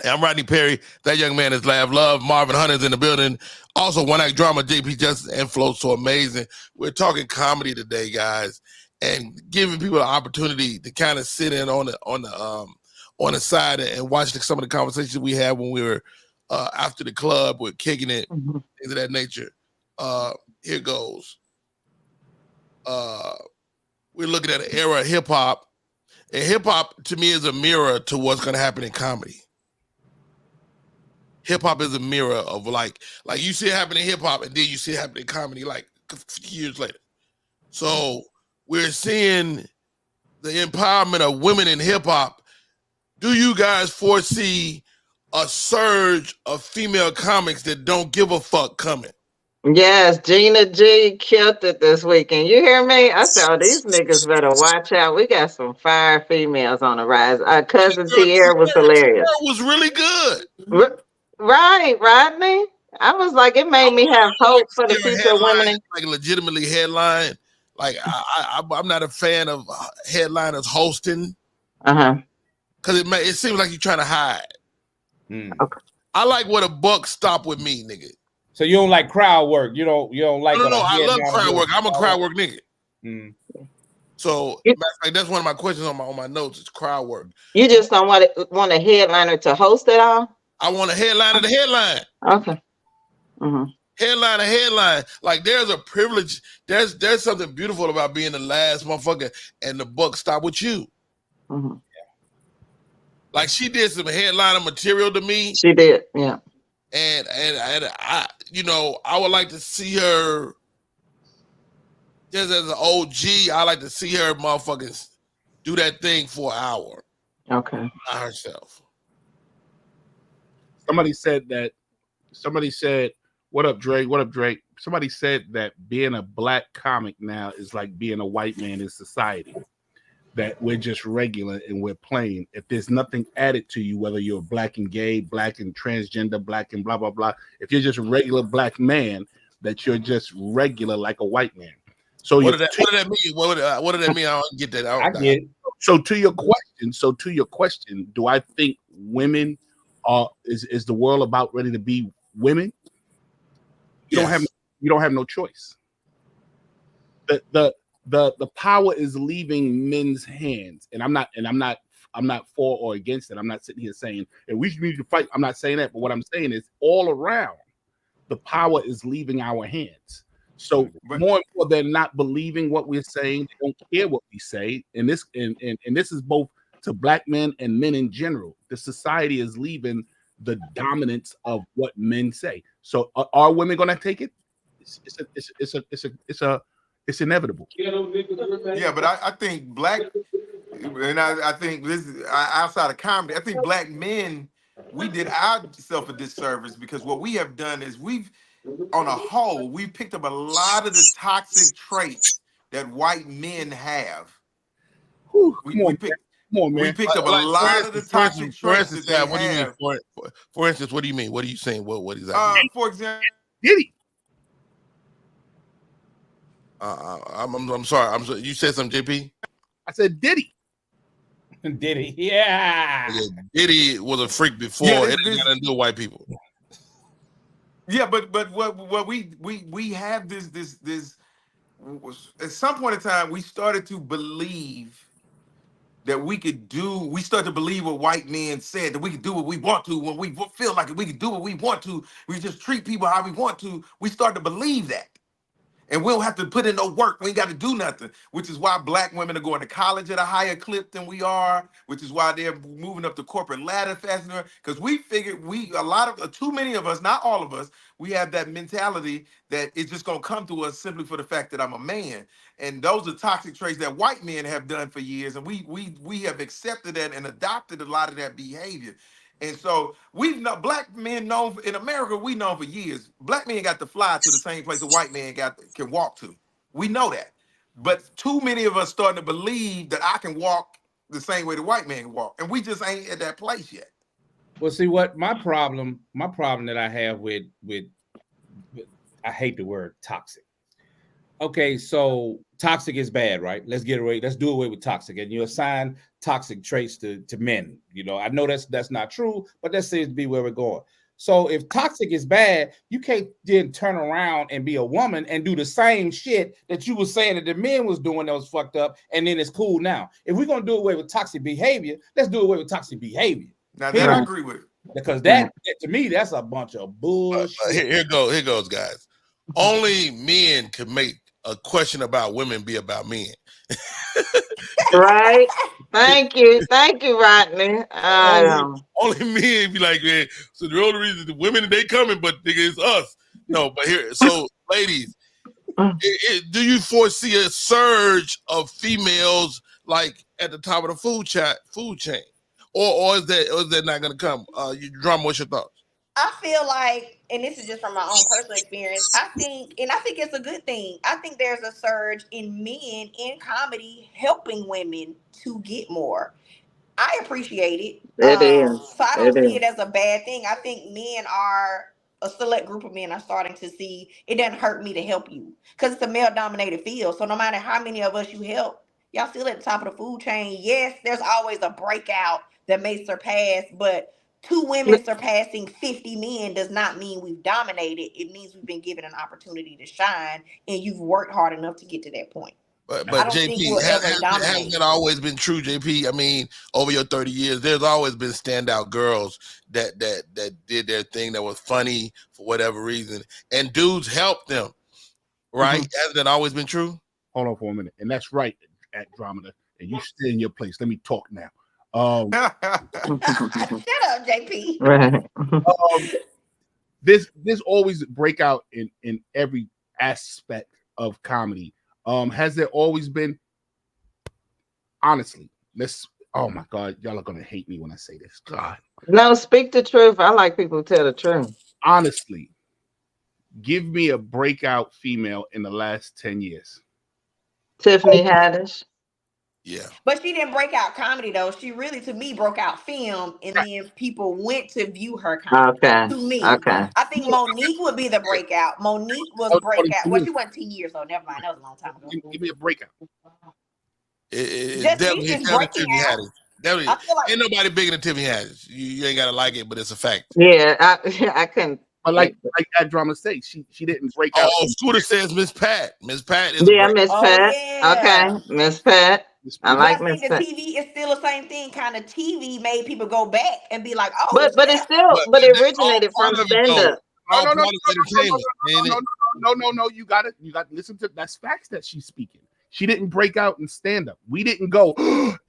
Hey, I'm Rodney Perry. That young man is Lav Love. Marvin Hunter's in the building. Also, One Act Drama, JP Justice, and Flow So Amazing. We're talking comedy today, guys, and giving people the opportunity to kind of sit in on the side and watch some of the conversations we had when we were after the club. We're kicking it, things of that nature. Here goes. We're looking at an era of hip hop. And hip hop to me is a mirror to what's going to happen in comedy. Hip hop is a mirror of like you see it happen in hip hop, and then you see it happen in comedy like a few years later. So we're seeing the empowerment of women in hip hop. Do you guys foresee a surge of female comics that don't give a fuck coming. Yes, Gina G killed it this weekend. You hear me? I said, oh, these niggas better watch out. We got some fire females on the rise. Our cousin Tierra was hilarious. That was really good. Right, Rodney. I was like, it made me have hope for the future of women. Like legitimately headline. Like I'm not a fan of headliners hosting. Because it seems like you're trying to hide. Okay. I like where the buck stop with me, nigga. So you don't like crowd work? You don't like? No, I love crowd work. I'm a crowd work nigga. So that's one of my questions on my notes. It's crowd work. You just don't want a headliner to host it all? I want a headliner to headline. Okay. Headline. Like there's a privilege. There's something beautiful about being the last motherfucker and the buck stop with you. Like she did some headliner material to me. She did, yeah. And I, I would like to see her just as an OG. I like to see her motherfuckers do that thing for an hour. Okay. By herself. Somebody said, what up, Drake? What up, Drake? Somebody said that being a black comic now is like being a white man in society. That we're just regular and we're plain. If there's nothing added to you, whether you're black and gay, black and transgender, black and blah, blah, blah. If you're just a regular black man, that you're just regular like a white man. So what did that mean? What did that mean? I don't get that. I get it. So to your question, do I think women is the world about ready to be women? You don't have no choice. The power is leaving men's hands, and I'm not for or against it. I'm not sitting here saying and we need to fight. I'm not saying that, but what I'm saying is all around the power is leaving our hands. So more and more, they're not believing what we're saying. They don't care what we say, and this is both to black men and men in general. The society is leaving the dominance of what men say. So are women going to take it? It's inevitable. Yeah, but I think black, and I think this is outside of comedy. I think black men, we did ourselves a disservice because what we have done is on a whole, we picked up a lot of the toxic traits that white men have. We picked up a lot of the toxic traits that they have. What do you mean? For instance, what do you mean? What are you saying? What exactly? For example, Diddy. I'm sorry. You said something, JP? I said Diddy. Diddy, yeah. Diddy was a freak before. It didn't got to do with white people. Yeah, but what we have this at some point in time we started to believe that we start to believe what white men said, that we could do what we want to when we feel like it, we could do what we want to. We just treat people how we want to. We start to believe that. And we don't have to put in no work. We ain't got to do nothing, which is why black women are going to college at a higher clip than we are, which is why they're moving up the corporate ladder faster. Because we figured too many of us, not all of us, we have that mentality that it's just going to come to us simply for the fact that I'm a man. And those are toxic traits that white men have done for years. And we have accepted that and adopted a lot of that behavior. And so black men in America, we know for years, black men got to fly to the same place a white man can walk to. We know that. But too many of us starting to believe that I can walk the same way the white man can walk. And we just ain't at that place yet. Well, see what my problem that I have with I hate the word toxic. Okay, so toxic is bad, right? Let's do away with toxic. And you assign toxic traits to men. I know that's not true, but that seems to be where we're going. So if toxic is bad, you can't then turn around and be a woman and do the same shit that you were saying that the men was doing that was fucked up, and then it's cool now. If we're gonna do away with toxic behavior, let's do away with toxic behavior. Now that I agree with. Because that to me, that's a bunch of bullshit. Here goes, guys. Only men can make a question about women be about men. Right? Thank you, Rodney. Only men be like, man. So the only reason the women they coming, but nigga, it's us. No, but here, so ladies, do you foresee a surge of females like at the top of the food chain, or is that not going to come? You Drama, what's your thoughts? I feel like, and this is just from my own personal experience, I think it's a good thing. I think there's a surge in men in comedy helping women to get more. I appreciate it. It is. So I It don't see is. it as a bad thing. I think a select group of men are starting to see it doesn't hurt me to help you because it's a male dominated field. So no matter how many of us you help, y'all still at the top of the food chain. Yes, there's always a breakout that may surpass, but two women surpassing 50 men does not mean we've dominated. It means we've been given an opportunity to shine and you've worked hard enough to get to that point. But I don't think JP, we'll ever hasn't dominate. that always been true, JP? I mean, over your 30 years, there's always been standout girls that did their thing that was funny for whatever reason, and dudes helped them, right? Hasn't that always been true? Hold on for a minute, and that's right, Andromeda, and you stay in your place. Let me talk now. Shut up, JP. Right. There's always breakout in every aspect of comedy. Has there always been? Honestly, oh my God, y'all are gonna hate me when I say this. God, No, speak the truth. I like people who tell the truth. honestly, give me a breakout female in the last 10 years. Tiffany Haddish. Yeah. But she didn't break out comedy though. She really, to me, broke out film, and then people went to view her comedy. Okay. To me, Okay. I think Monique would be the breakout. Monique was breakout. Well, she wasn't 10 years old. Never mind. That was a long time ago. Give me a breakout. It Just definitely is breaking Tiffany out. Haddish. Definitely, I feel like ain't nobody bigger than Tiffany Haddish. You ain't gotta like it, but it's a fact. Yeah, I couldn't. But like Drama says, she didn't break out. Oh, Scooter says Miss Pat. Miss Pat is Yeah, a Miss oh Pat. yeah. Okay, Miss Pat. I But like I Miss think the Pat. TV is still the same thing. Kind of TV made people go back and be like, oh, But it's snap. still, but it that's all originated from part of it, stand though. up. All part of entertainment. ain't it? No. You got to listen to that's facts that she's speaking. She didn't break out in stand up. We didn't go,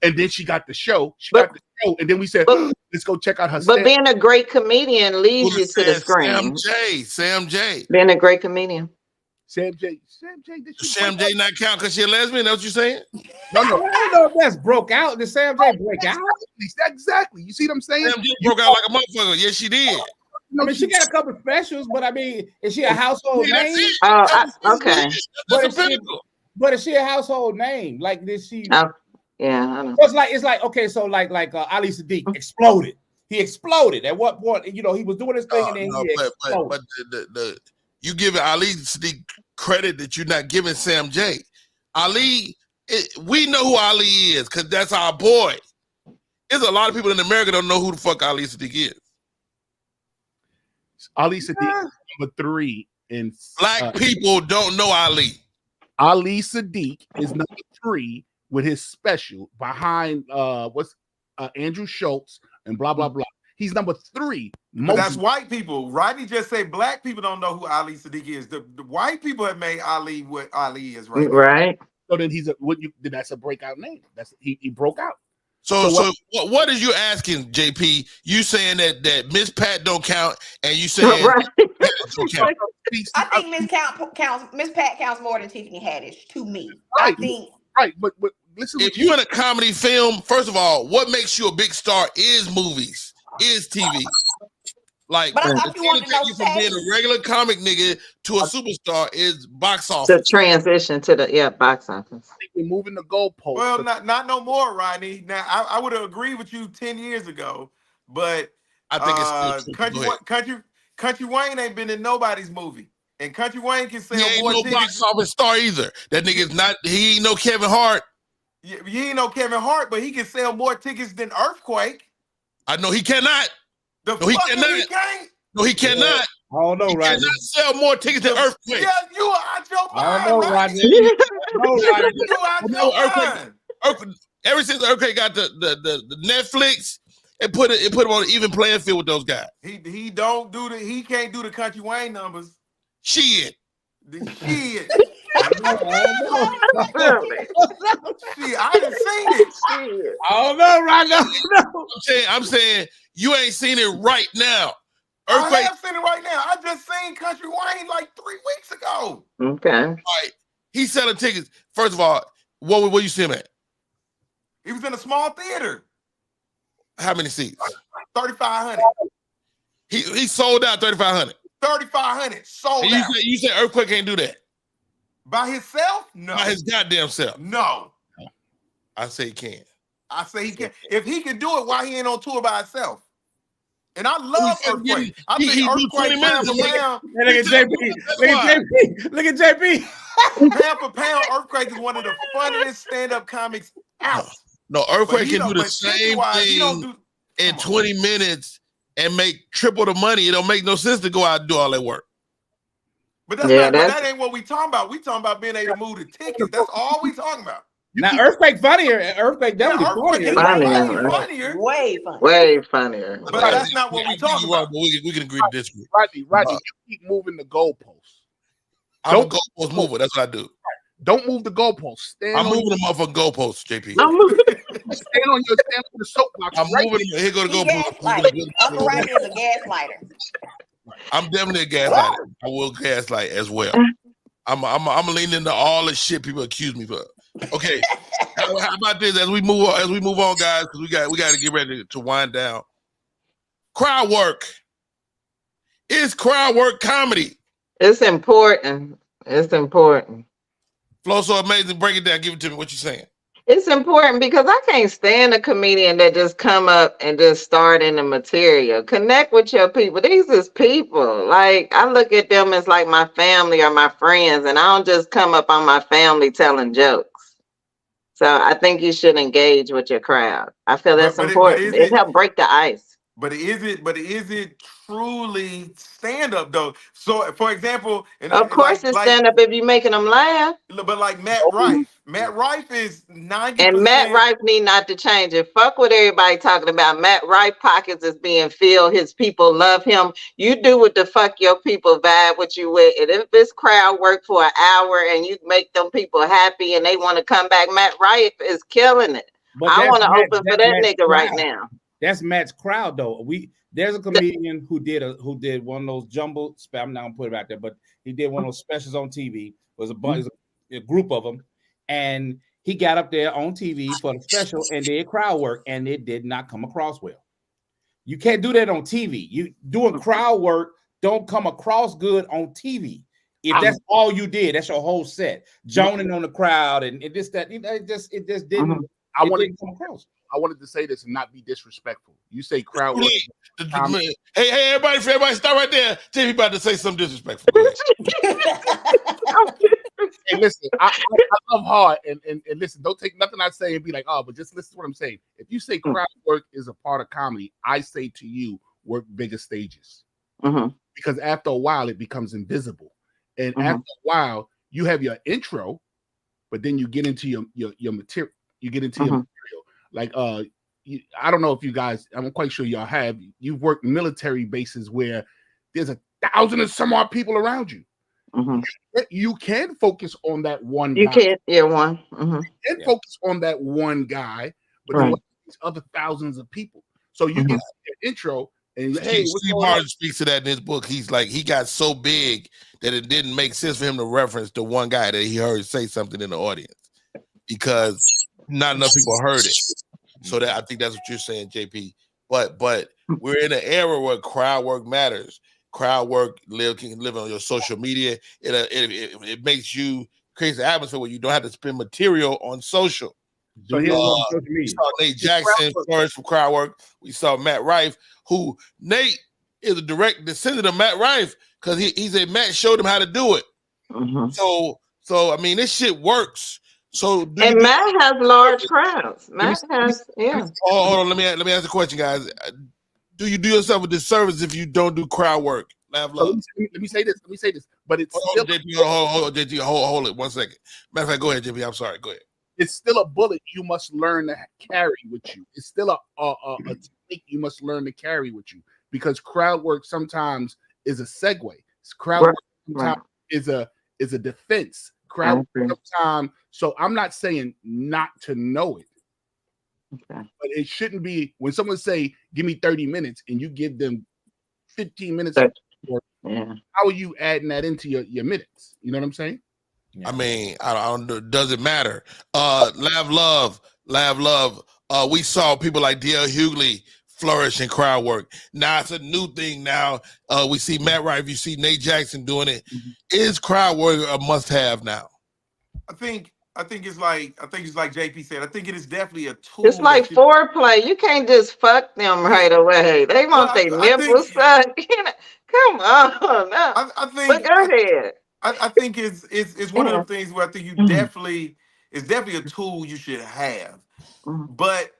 and then she got the show. She got the show, and then we said, let's go check out her. But being a great comedian leads you to the screen. Sam J. Being a great comedian. Sam J. Sam J. not count because she a lesbian. That's what you're saying? No. I don't know if that's broke out. Did Sam J break out? Exactly. You see what I'm saying? Sam J. broke out like a motherfucker. Yes, she did. I mean, she got a couple of specials, but I mean, is she a household name? Okay. But is she a household name? Like, did she? Yeah, I know. It's like okay, so like Ali Sadiq exploded. He exploded. At what point, he was doing his thing, and then he exploded. But the you giving Ali Sadiq credit that you're not giving Sam J. Ali, we know who Ali is because that's our boy. There's a lot of people in America don't know who the fuck Ali Sadiq is. Ali Sadiq is number 3 in Black people don't know Ali. Ali Sadiq is number 3 with his special behind Andrew Schultz and blah blah blah. He's number 3. But that's white people. Rodney just say black people don't know who Ali Sadiq is. The white people have made Ali what Ali is right now. Right. So then that's a breakout name. He broke out. So what is you asking, JP? You saying that Miss Pat don't count, and you saying Right. don't count. I think Miss Pat counts more than Tiffany Haddish to me. Right. I think Right, but listen. If you're in a comedy film, first of all, what makes you a big star is movies, is TV. Like, but I thought you wanted to know from being a regular comic nigga to a superstar is box office. The transition to the box office. I think we're moving the goalpost. Well, not no more, Rodney. Now I would have agreed with you 10 years ago, but I think it's Country Wayne ain't been in nobody's movie, and Country Wayne can sell he ain't more no tickets. box office star either. That nigga's not. He ain't no Kevin Hart. He ain't no Kevin Hart, but he can sell more tickets than Earthquake. I know he cannot. No, he cannot. He can't. No, he cannot. I don't know, He Rodney. cannot sell more tickets than Earthquake. Yeah, you are out your mind. I don't know, Rodney. You out your mind. Earthquake, ever since Earthquake got the Netflix, it put him on an even playing field with those guys. He can't do the Country Wayne numbers. Shit. Shit. Shit, I didn't seen it. Shit. I don't know, Rodney. I'm saying you ain't seen it right now. I have seen it right now. I just seen Country Wayne like 3 weeks ago. Okay. Right. He's selling tickets. First of all, where you see him at? He was in a small theater. How many seats? 3,500. He sold out 3,500. 3,500 sold And out. you said Earthquake can't do that By himself? No. by his goddamn self. No. I say he can. I say he can. If he can do it, why he ain't on tour by himself? And I love Earthquake. I think he do Earthquake 20 pound minutes for a pound. Look at JP. Look at JP. Look at JP. Pound for pound, Earthquake is one of the funniest stand-up comics out. No, But Earthquake he can do don't- the but same 50-wise, he don't thing do. in Come on. 20 minutes and make triple the money. It don't make no sense to go out and do all that work. But that's Yeah, not. But that's- that ain't what we talking about. We talking about being able to move the tickets. That's all we talking about. Now Earthquake funnier. Earthquake definitely Earthquake is funnier. Funny, way funnier. Way fun. Way funnier. But that's not what we talking about. But we can agree to disagree. Rodney, you keep moving the goalposts. I'm a goalpost mover. That's what I do. Don't move the goalposts. Stand I'm on moving them motherfucking goalposts, JP. stand on the soapbox. I'm moving them. Here go the He goalpost. gaslighting. Uncle Rodney is a gaslighter. I'm definitely a gaslighter. I will gaslight as well. I'm leaning into all the shit people accuse me of. Okay, how about this? As we move on, guys, because we got to get ready to wind down. Crowd work. It's crowd work comedy. It's important. It's important. Flow so amazing. Break it down. Give it to me. What you saying? It's important because I can't stand a comedian that just come up and just start in the material. Connect with your people. These is people. Like, I look at them as like my family or my friends, and I don't just come up on my family telling jokes. So I think you should engage with your crowd. I feel that's important. It helps break the ice. But is it truly stand up though? So, for example, Of course, it's stand up if you're making them laugh. But like Matt Rife is 90%. And Matt Rife need not to change it. Fuck what everybody talking about. Matt Rife pockets is being filled. His people love him. You do what the fuck your people vibe with you with. And if this crowd work for an hour and you make them people happy and they want to come back, Matt Rife is killing it. But I want to open for that Matt's nigga right crowd. now. That's Matt's crowd, though. There's a comedian who did one of those jumbo. I'm not gonna put it out there, but he did one of those specials on TV. It was a group of them, and he got up there on TV for the special and did crowd work, and it did not come across well. You can't do that on TV. You doing crowd work don't come across good on TV. If that's all you did, that's your whole set, joning on the crowd and it just didn't. I wanted to come across. I wanted to say this and not be disrespectful. You say crowd work. Hey, everybody, stop right there. JP about to say something disrespectful. Hey, listen, I love hard and listen, don't take nothing I say and be like, oh, but just listen to what I'm saying. If you say crowd work is a part of comedy, I say to you, work bigger stages. Because after a while, it becomes invisible. And after a while, you have your intro, but then you get into your material. You get into your material. Like, I don't know if you guys, I'm quite sure y'all have. You've worked military bases where there's 1,000 and some odd people around you. You can focus on that one guy. You can't, one. You can focus on that one guy, but then these other thousands of people. So you get your intro, and hey, Steve Martin speaks to that in his book. He's like, he got so big that it didn't make sense for him to reference the one guy that he heard say something in the audience because not enough people heard it. So that I think that's what you're saying, JP. But we're in an era where crowd work matters. Crowd work can live on your social media. It makes you creates an atmosphere where you don't have to spend material on social. So we saw Nate Jackson first from crowd work. We saw Matt Rife, who Nate is a direct descendant of Matt Rife because Matt showed him how to do it. So I mean, this shit works. So Matt has large crowds. Matt has, Hold on, let me ask the question, guys. Do you do yourself a disservice if you don't do crowd work? Laugh love. So let me say this. But it's hold on, JP, hold it 1 second. Matter of fact, go ahead, JP. I'm sorry. Go ahead. It's still a bullet you must learn to carry with you. It's still a technique you must learn to carry with you because crowd work sometimes is a segue. Crowd work sometimes is a defense. Crowd sometimes. So I'm not saying not to know it, but it shouldn't be when someone say, "Give me 30 minutes," and you give them 15 minutes. How are you adding that into your minutes? You know what I'm saying? I mean, I don't. Does it matter? Lav love. We saw people like D.L. Hughley flourish in crowd work. Now it's a new thing. Now we see Matt Rife, you see Nate Jackson doing it. Is crowd work a must-have now? I think it's like JP said. I think it is definitely a tool. It's like foreplay. You can't just fuck them right away. They want their nipples sucked. Come on. No. I think. But go ahead. I think it's one of them things where I think it's definitely a tool you should have. But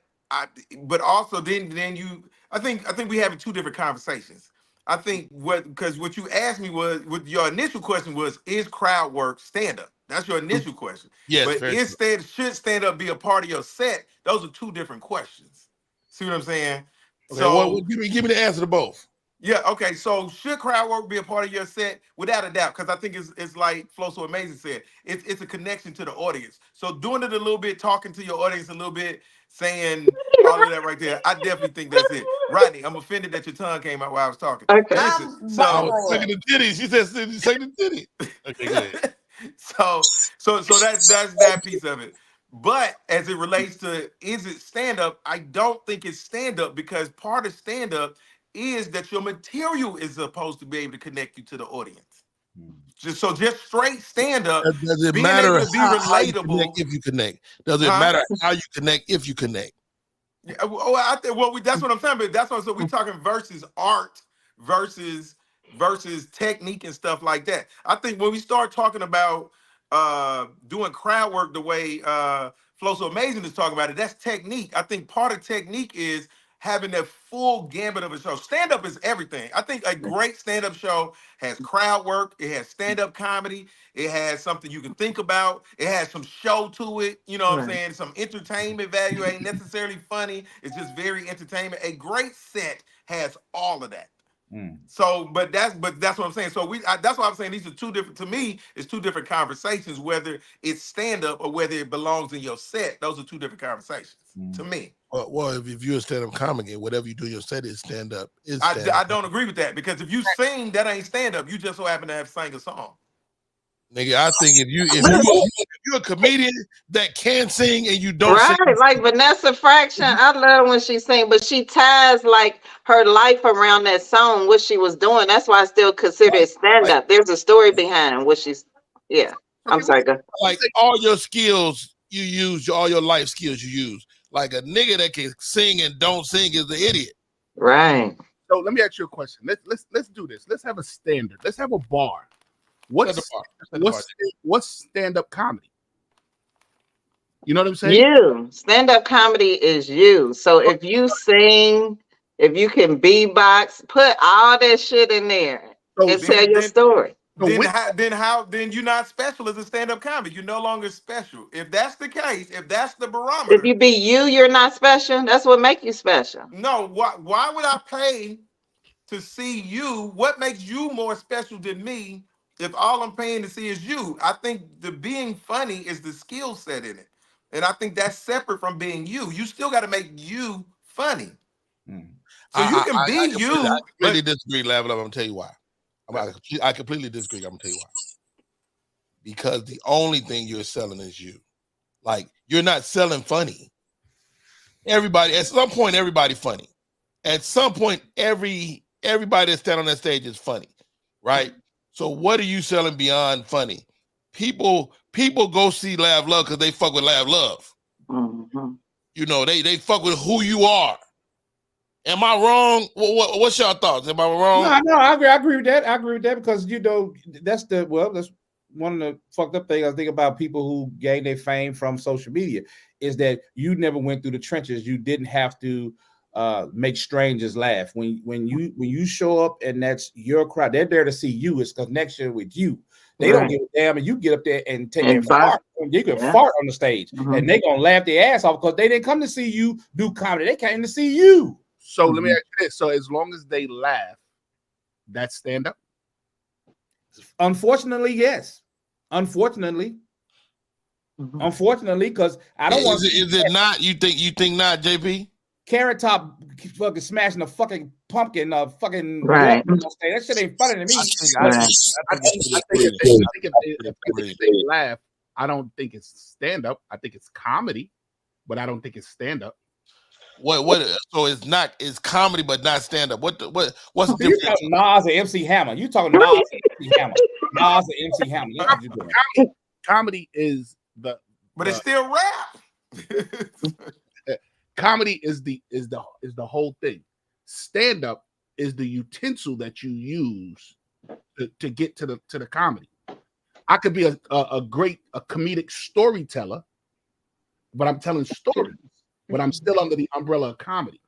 also then you I think we having two different conversations. I think because what you asked me was what your initial question was, is crowd work stand up? That's your initial question. Yes, but should stand up be a part of your set? Those are two different questions. See what I'm saying? Okay, so give me the answer to both. Yeah, okay. So should crowd work be a part of your set? Without a doubt, because I think it's like Flow So Amazing said, it's a connection to the audience. So doing it a little bit, talking to your audience a little bit, saying all of that right there, I definitely think that's it. Rodney, I'm offended that your tongue came out while I was talking. Okay. Listen, so I was sucking the titty. She said sucking the titty. Okay, good. So that's that piece of it. But as it relates to is it stand up, I don't think it's stand up because part of stand up is that your material is supposed to be able to connect you to the audience. Just straight stand up. Does it matter how you connect if you connect? Does it matter how you connect if you connect? Yeah, that's what I'm talking about. That's what we're talking versus art versus technique and stuff like that. I think when we start talking about doing crowd work the way Flow So Amazing is talking about it, that's technique. I think part of technique is having that full gambit of a show. Stand-up is everything. I think a great stand-up show has crowd work, it has stand-up comedy, it has something you can think about, it has some show to it, you know what I'm saying? Some entertainment value, ain't necessarily funny, it's just very entertainment. A great set has all of that. So, but that's what I'm saying. So that's why I'm saying these are two different. To me, it's two different conversations. Whether it's stand up or whether it belongs in your set, those are two different conversations to me. Well, if you're a stand up comic, whatever you do in your set is stand up. I don't agree with that because if you sing, that ain't stand up. You just so happen to have sang a song. Nigga, I think if you're a comedian that can sing and you don't sing, like Vanessa Fraction, I love when she sings, but she ties like her life around that song, what she was doing. That's why I still consider it stand up. There's a story behind what she's. Yeah, I'm sorry. Go. Like all your skills you use, all your life skills you use. Like a nigga that can sing and don't sing is an idiot. Right. So let me ask you a question. Let's do this. Let's have a standard. Let's have a bar. What's stand-up comedy? You know what I'm saying? You. Stand-up comedy is you. So if you sing, if you can beatbox, put all that shit in there and tell your story. Then you're not special as a stand-up comic. You're no longer special. If that's the case, if that's the barometer. If you be you, you're not special. That's what makes you special. No, why would I pay to see you? What makes you more special than me? If all I'm paying to see is you, I think the being funny is the skill set in it. And I think that's separate from being you. You still got to make you funny. So you can be you. I completely disagree, Level Up. I'm going to tell you why. I completely disagree. I'm going to tell you why. Because the only thing you're selling is you. Like, you're not selling funny. Everybody, at some point, everybody funny. At some point, everybody that stand on that stage is funny, right? So what are you selling beyond funny? People go see Lav Love because they fuck with Lav Love. You know, they fuck with who you are. Am I wrong? What's your thoughts? Am I wrong? No, I agree with that. I agree with that because you know that's one of the fucked up things I think about people who gain their fame from social media is that you never went through the trenches. You didn't have to make strangers laugh. When you show up and that's your crowd, they're there to see you. It's connection with you. They don't give a damn, and you get up there and take a fart. You can fart on the stage, and they gonna laugh their ass off because they didn't come to see you do comedy. They came to see you. So let me ask you this: so as long as they laugh, that's stand up. Unfortunately, yes. Unfortunately, because I don't want. Is it not? You think not, JP? Carrot Top fucking smashing a fucking pumpkin, fucking right. That shit ain't funny to me. I think if they laugh, I don't think it's stand up. I think it's comedy, but I don't think it's stand up. What? So it's comedy, but not stand up. What's the You difference? talking Nas and MC Hammer? You talking Nas and MC Hammer? Nas and MC Hammer. That's what you doing. Comedy is the. But it's still rap. Comedy is the whole thing. Stand up is the utensil that you use to get to the comedy. I could be a great comedic storyteller, but I'm telling stories, but I'm still under the umbrella of comedy.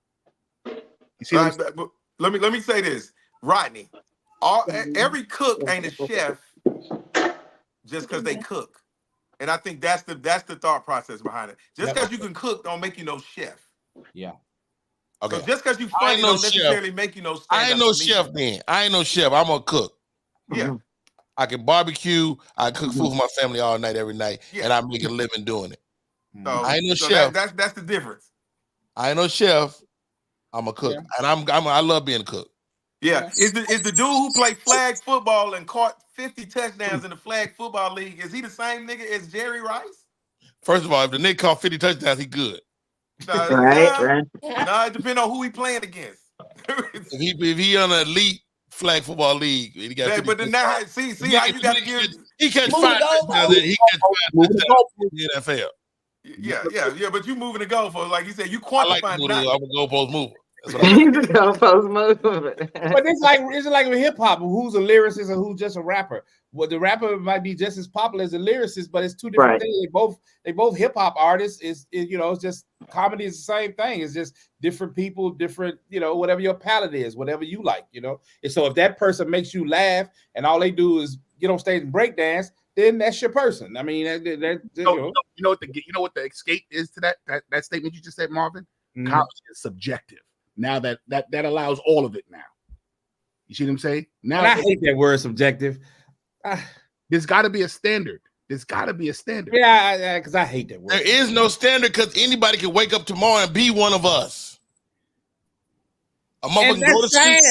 You see what I'm saying? But let me say this, Rodney. Every cook ain't a chef just because they cook. And I think that's the thought process behind it. Just because you can cook don't make you no chef. Yeah. Okay. So just because you funny don't necessarily make you no stand-up I ain't no comedian. chef then. I ain't no chef. I'm a cook. Yeah. I can barbecue. I cook food for my family all night, every night, and I make a living doing it. So, I ain't no chef. That's the difference. I ain't no chef. I'm a cook, and I love being a cook. Yeah. Is the dude who played flag football and caught 50 touchdowns in the flag football league, is he the same nigga as Jerry Rice? First of all, if the nigga caught 50 touchdowns, he good. Right. It depends on who he playing against. if he on an elite flag football league, he got 50 but then now see how you got to give. He catch 5 touchdowns. He catch 5 touchdowns in the NFL. Yeah. But you moving the goalpost, like you said, you I like quantifying. I'm a goalpost mover. That's what But it's like with hip hop, who's a lyricist and who's just a rapper. Well, the rapper might be just as popular as the lyricist, but it's two different things. They both hip hop artists. It's just comedy is the same thing. It's just different people, different, whatever your palate is, whatever you like, And so if that person makes you laugh and all they do is get on stage and break dance, then that's your person. I mean, you know what the escape is to that statement you just said, Marvin? Mm-hmm. Comedy is subjective. Now that allows all of it now. You see what I'm saying? Now I hate that word subjective. There's got to be a standard. Yeah, because I hate that word. There is no standard because anybody can wake up tomorrow and be one of us. A motherfucker go to sleep.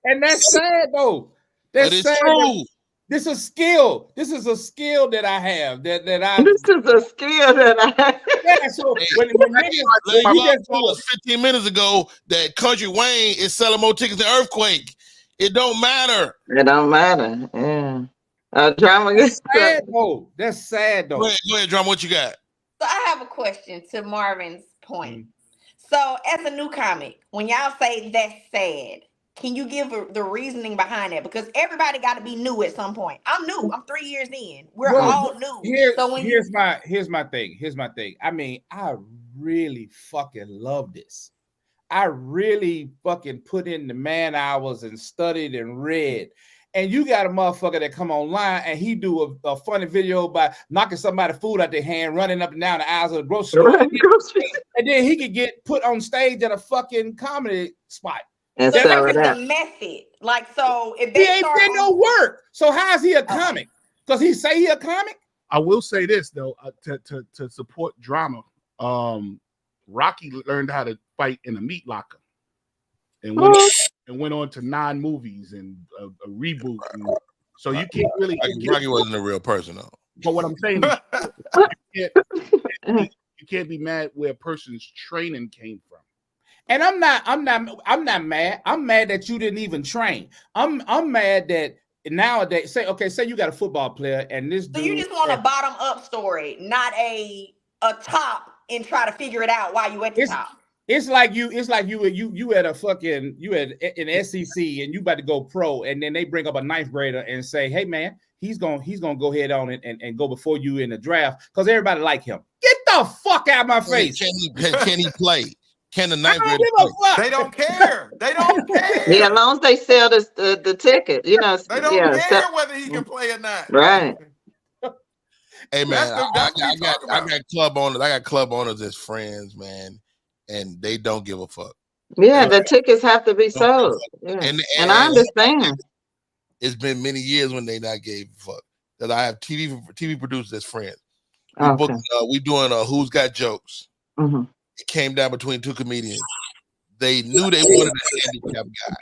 And that's sad though. That's sad. True. This is a skill. This is a skill that I have. This is a skill that I have. Yeah, so when you just told us 15 minutes ago that Country Wayne is selling more tickets than Earthquake. It don't matter. It don't matter. Yeah. Drama. That's sad though. That's sad though. Go ahead, Drama. What you got? So I have a question to Marvin's point. Mm-hmm. So as a new comic, when y'all say that's sad, can you give the reasoning behind it? Because everybody got to be new at some point. I'm new. I'm 3 years in. We're all new. Here's my thing. I mean, I really fucking love this. I really fucking put in the man hours and studied and read. And you got a motherfucker that come online and he do a funny video by knocking somebody's food out their hand, running up and down the aisles of the grocery store. And then he could get put on stage at a fucking comedy spot. And so this is the method. Like, so if they ain't did no work. So how is he a comic? Because he say he a comic? I will say this though, to support Drama. Rocky learned how to fight in a meat locker, and went on to 9 movies and a reboot. So you can't really. Rocky wasn't a real person though. But what I'm saying is, you can't be mad where a person's training came from. And I'm not mad. I'm mad that you didn't even train. I'm mad that nowadays, say you got a football player and this dude. So you just want a bottom up story, not a top, and try to figure it out while you at the top. It's like you at a fucking an SEC and you about to go pro, and then they bring up a 9th grader and say, hey man, he's gonna go ahead on and go before you in the draft because everybody like him. Get the fuck out of my face. Can he play? Can the 9th grader play? They don't care. They don't care. Yeah, as long as they sell the ticket, they don't care whether he can play or not. Right. Hey man, I got club owners. I got club owners as friends, man, and they don't give a fuck. Yeah, the tickets have to be sold. Yeah. And I understand. It's been many years when they not gave a fuck. Because I have TV producers as friends. We doing Who's Got Jokes. Mm-hmm. It came down between 2 comedians. They knew they wanted a handicap guy,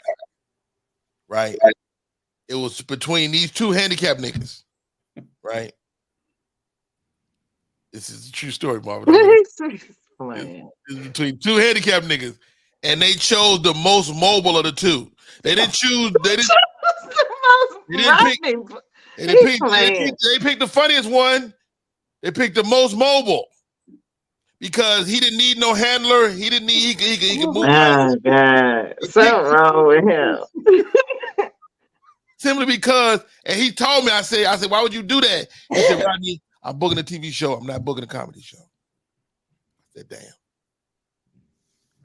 right? It was between these 2 handicap niggas, right? This is a true story, Marvin. playing. It's between two handicapped niggas, and they chose the most mobile of the two. They didn't choose. They didn't. They didn't pick. They picked the funniest one. They picked the most mobile because he didn't need no handler. He didn't need. He could move. Oh God, something wrong with him. Simply because, and he told me, I said, why would you do that? He said, Rodney, I'm booking a TV show. I'm not booking a comedy show. I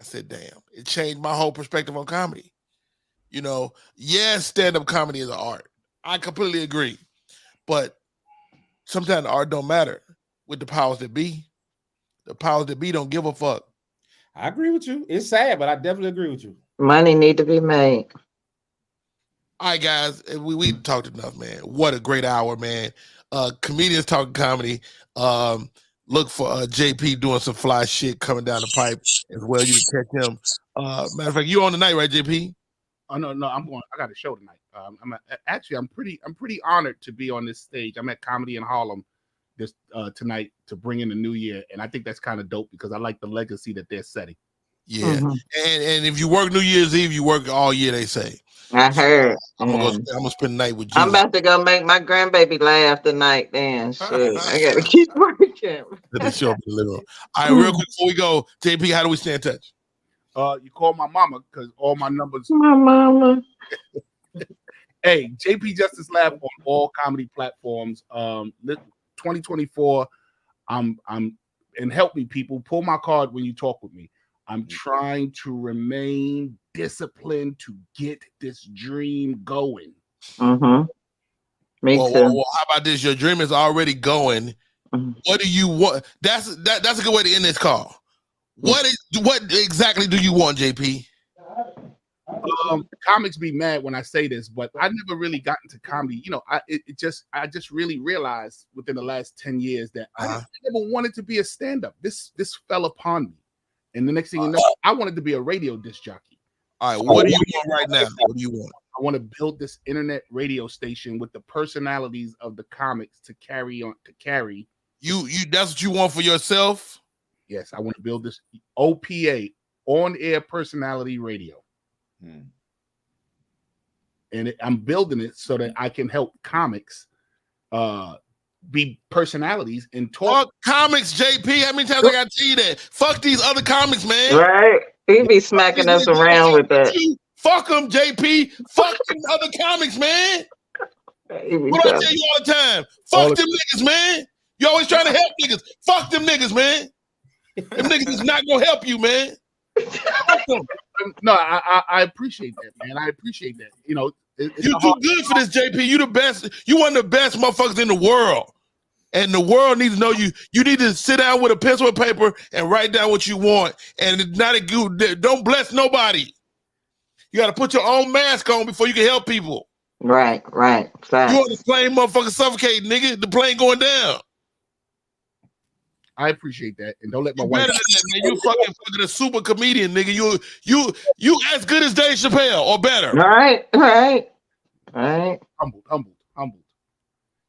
said, damn. It changed my whole perspective on comedy. You know, yes, stand-up comedy is an art. I completely agree. But sometimes art don't matter with the powers that be. The powers that be don't give a fuck. I agree with you. It's sad, but I definitely agree with you. Money need to be made. All right, guys, we talked enough, man. What a great hour, man. Comedians talking comedy. Look for JP doing some fly shit coming down the pipe as well. You can catch him. Matter of fact, you on tonight, right, JP? Oh no, I'm going. I got a show tonight. I'm pretty honored to be on this stage. I'm at Comedy in Harlem this tonight to bring in the new year, and I think that's kind of dope because I like the legacy that they're setting. Yeah, and if you work New Year's Eve, you work all year. They say. I heard. I'm gonna spend the night with Jesus. I'm about to go make my grandbaby laugh tonight. Then shit, I gotta keep working. The show up in the living room. All right, real quick before we go, JP, how do we stay in touch? You call my mama because all my numbers. My mama. Hey, JP Justice Lab on all comedy platforms. 2024. I'm and help me, people. Pull my card when you talk with me. I'm trying to remain disciplined to get this dream going. Me too. Well, how about this? Your dream is already going. What do you want? That's a good way to end this call. What exactly do you want, JP? Comics be mad when I say this, but I never really got into comedy. You know, I just really realized within the last 10 years that I never wanted to be a stand-up. This fell upon me. And the next thing you know, I wanted to be a radio disc jockey. All right, what do you want right now? What do you want? I want to build this internet radio station with the personalities of the comics to carry on. You that's what you want for yourself? Yes, I want to build this OPA, on-air personality radio. And I'm building it so that I can help comics be personalities and talk. Fuck comics, JP. How many times I gotta tell you that? Fuck these other comics, man. Right? He be smacking us around with that. Fuck them, JP. Fuck them other comics, man. What I tell you all the time? Fuck them niggas, man. You always trying to help niggas. Fuck them niggas, man. Them niggas is not gonna help you, man. No, I appreciate that, man. I appreciate that. You know, you too good for this, JP. You the best. You one of the best motherfuckers in the world. And the world needs to know you. You need to sit down with a pencil and paper and write down what you want. And it's not a good. Don't bless nobody. You got to put your own mask on before you can help people. Right. Facts. You on the plane, motherfucker, suffocating, nigga. The plane going down. I appreciate that, and don't let my wife. That, man. You fucking a super comedian, nigga. You as good as Dave Chappelle or better. Right. Humbled.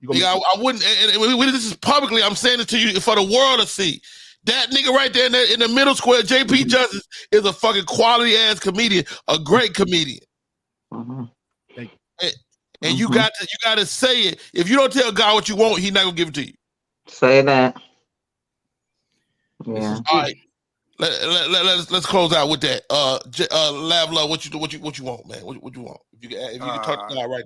I wouldn't. And this is publicly. I'm saying it to you for the world to see. That nigga right there in the middle square, JP Justice, is a fucking quality ass comedian, a great comedian. Thank you. And you got to say it. If you don't tell God what you want, He's not gonna give it to you. Say that. Yeah. All right. Let's close out with that. Lav Love, what you want, man? What you want? If you can talk to God right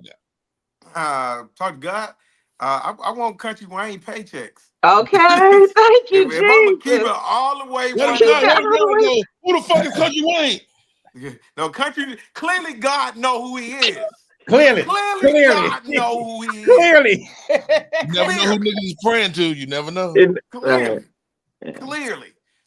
now. Talk to God. I want country Wayne paychecks. Okay, thank you, if I'm gonna keep it all the way, who the fuck is Country Wayne? No, country. Clearly, God know who he is. Clearly, God know who he is. Clearly, you never know who niggas is praying to. You never know. Clearly.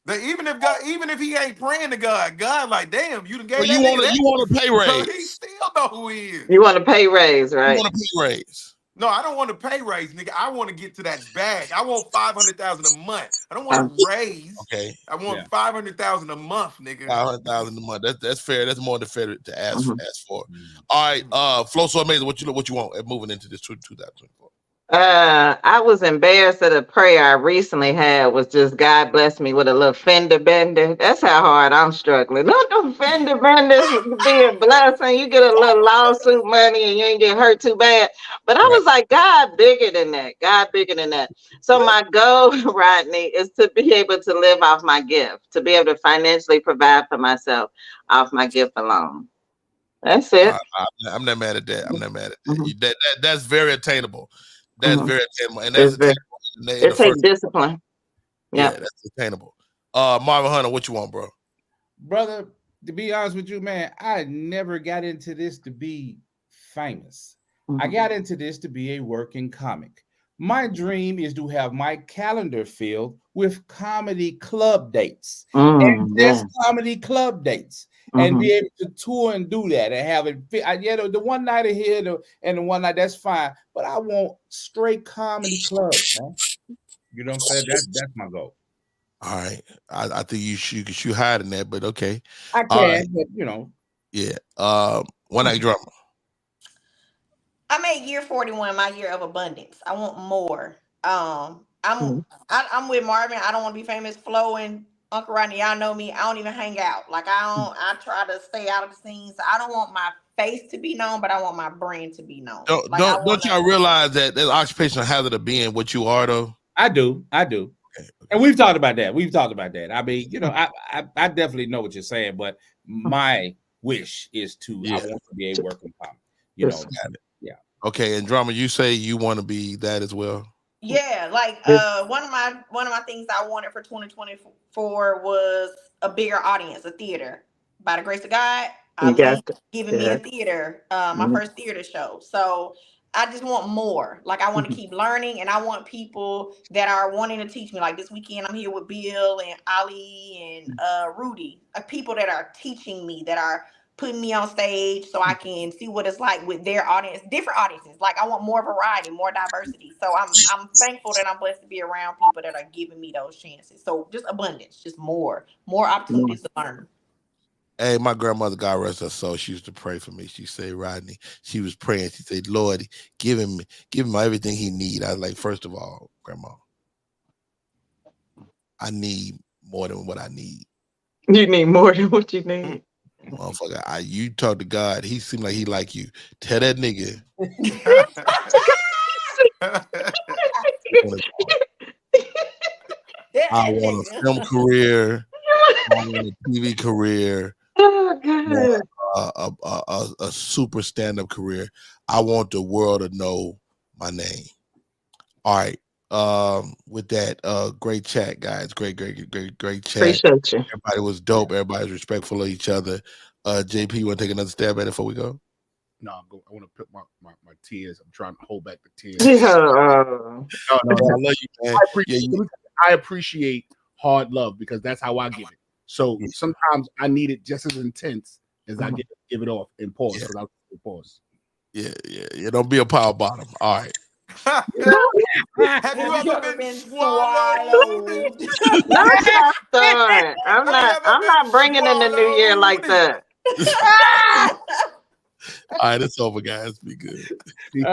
Even if he ain't praying to God, like, damn, you done gave you want a pay raise. So he still know who he is. You want a pay raise, right? You want a pay raise. No, I don't want a pay raise, nigga. I want to get to that bag. I want $500,000 a month. I don't want a raise. Okay. I want $500,000 a month, nigga. $500,000 a month. That's fair. That's more than fair to ask for. All right, Flow So Amazing. What you want moving into this 2024? I was embarrassed that a prayer I recently had was just God bless me with a little fender bender. That's how hard I'm struggling. Not no fender benders be a blessing. You get a little lawsuit money and you ain't get hurt too bad. But I Right. was like, God bigger than that. God bigger than that. So my goal, Rodney, is to be able to live off my gift, to be able to financially provide for myself off my gift alone. That's it. I'm not mad at that. I'm not mad at that. Mhm. That's very attainable. That's Mhm. very attainable, and that's It's very, attainable in the it takes first. discipline. Yeah, Yeah. that's attainable. Marvin Hunter, what you want, bro? Brother, to be honest with you, man, I never got into this to be famous. I got into this to be a working comic. My dream is to have my calendar filled with comedy club dates and Yeah. just comedy club dates and Mhm. be able to tour and do that and have it fit. The one night here and the one night, that's fine. But I want straight comedy clubs, man. You know what I'm saying? That's my goal. All right, I think you can shoot higher than that, but okay. I All right, can, but yeah. One night drummer. I made year 41 my year of abundance. I want more. Mhm. I'm with Marvin. I don't want to be famous. Flo and Uncle Rodney, y'all know me. I don't even hang out. Like I try to stay out of the scenes. I don't want my face to be known, but I want my brand to be known. Like I want Don't y'all realize that there's occupational hazard of being what you are, though? I do. Okay. And we've talked about that. I mean, I definitely know what you're saying, but my wish is I want to be a working comic. Yes. Got it. Yeah. Okay, and drummer, you say you want to be that as well? Yeah, like Yes. one of my things I wanted for 2024 was a bigger audience, a theater. By the grace of God, You Ali got to. giving me Yeah. a theater, my Mhm. first theater show. So I just want more. Like I want to keep learning, and I want people that are wanting to teach me. Like this weekend, I'm here with Bill and Ali and Rudy, people that are teaching me, that are putting me on stage so I can see what it's like with their audience, different audiences. Like I want more variety, more diversity. So I'm thankful that I'm blessed to be around people that are giving me those chances. So just abundance, just more opportunities to learn. Hey, my grandmother, God rest her soul, she used to pray for me. She said, Rodney, she was praying. She said, Lord, give him everything he need. I was like, first of all, Grandma, I need more than what I need. You need more than what you need. Motherfucker, you talk to God, he seemed like he like you. Tell that nigga. I want a film career. I want a TV career. Oh, I want God. a super stand-up career. I want the world to know my name. All right. With that, great chat, guys. Great chat. Appreciate you. Everybody was dope. Everybody was respectful of each other. JP, you want to take another stab at it before we go? No, I want to put my tears. I'm trying to hold back the tears. Yeah. No, I love you, man. I appreciate hard love because that's how I give it. So sometimes I need it just as intense as I give it off and pause. Yeah. Because I'll pause. Yeah. Don't be a power bottom. All right. Have you ever been swallowed? Not that start. I'm not bringing in the new year like that. All right, it's over, guys. Be good. Be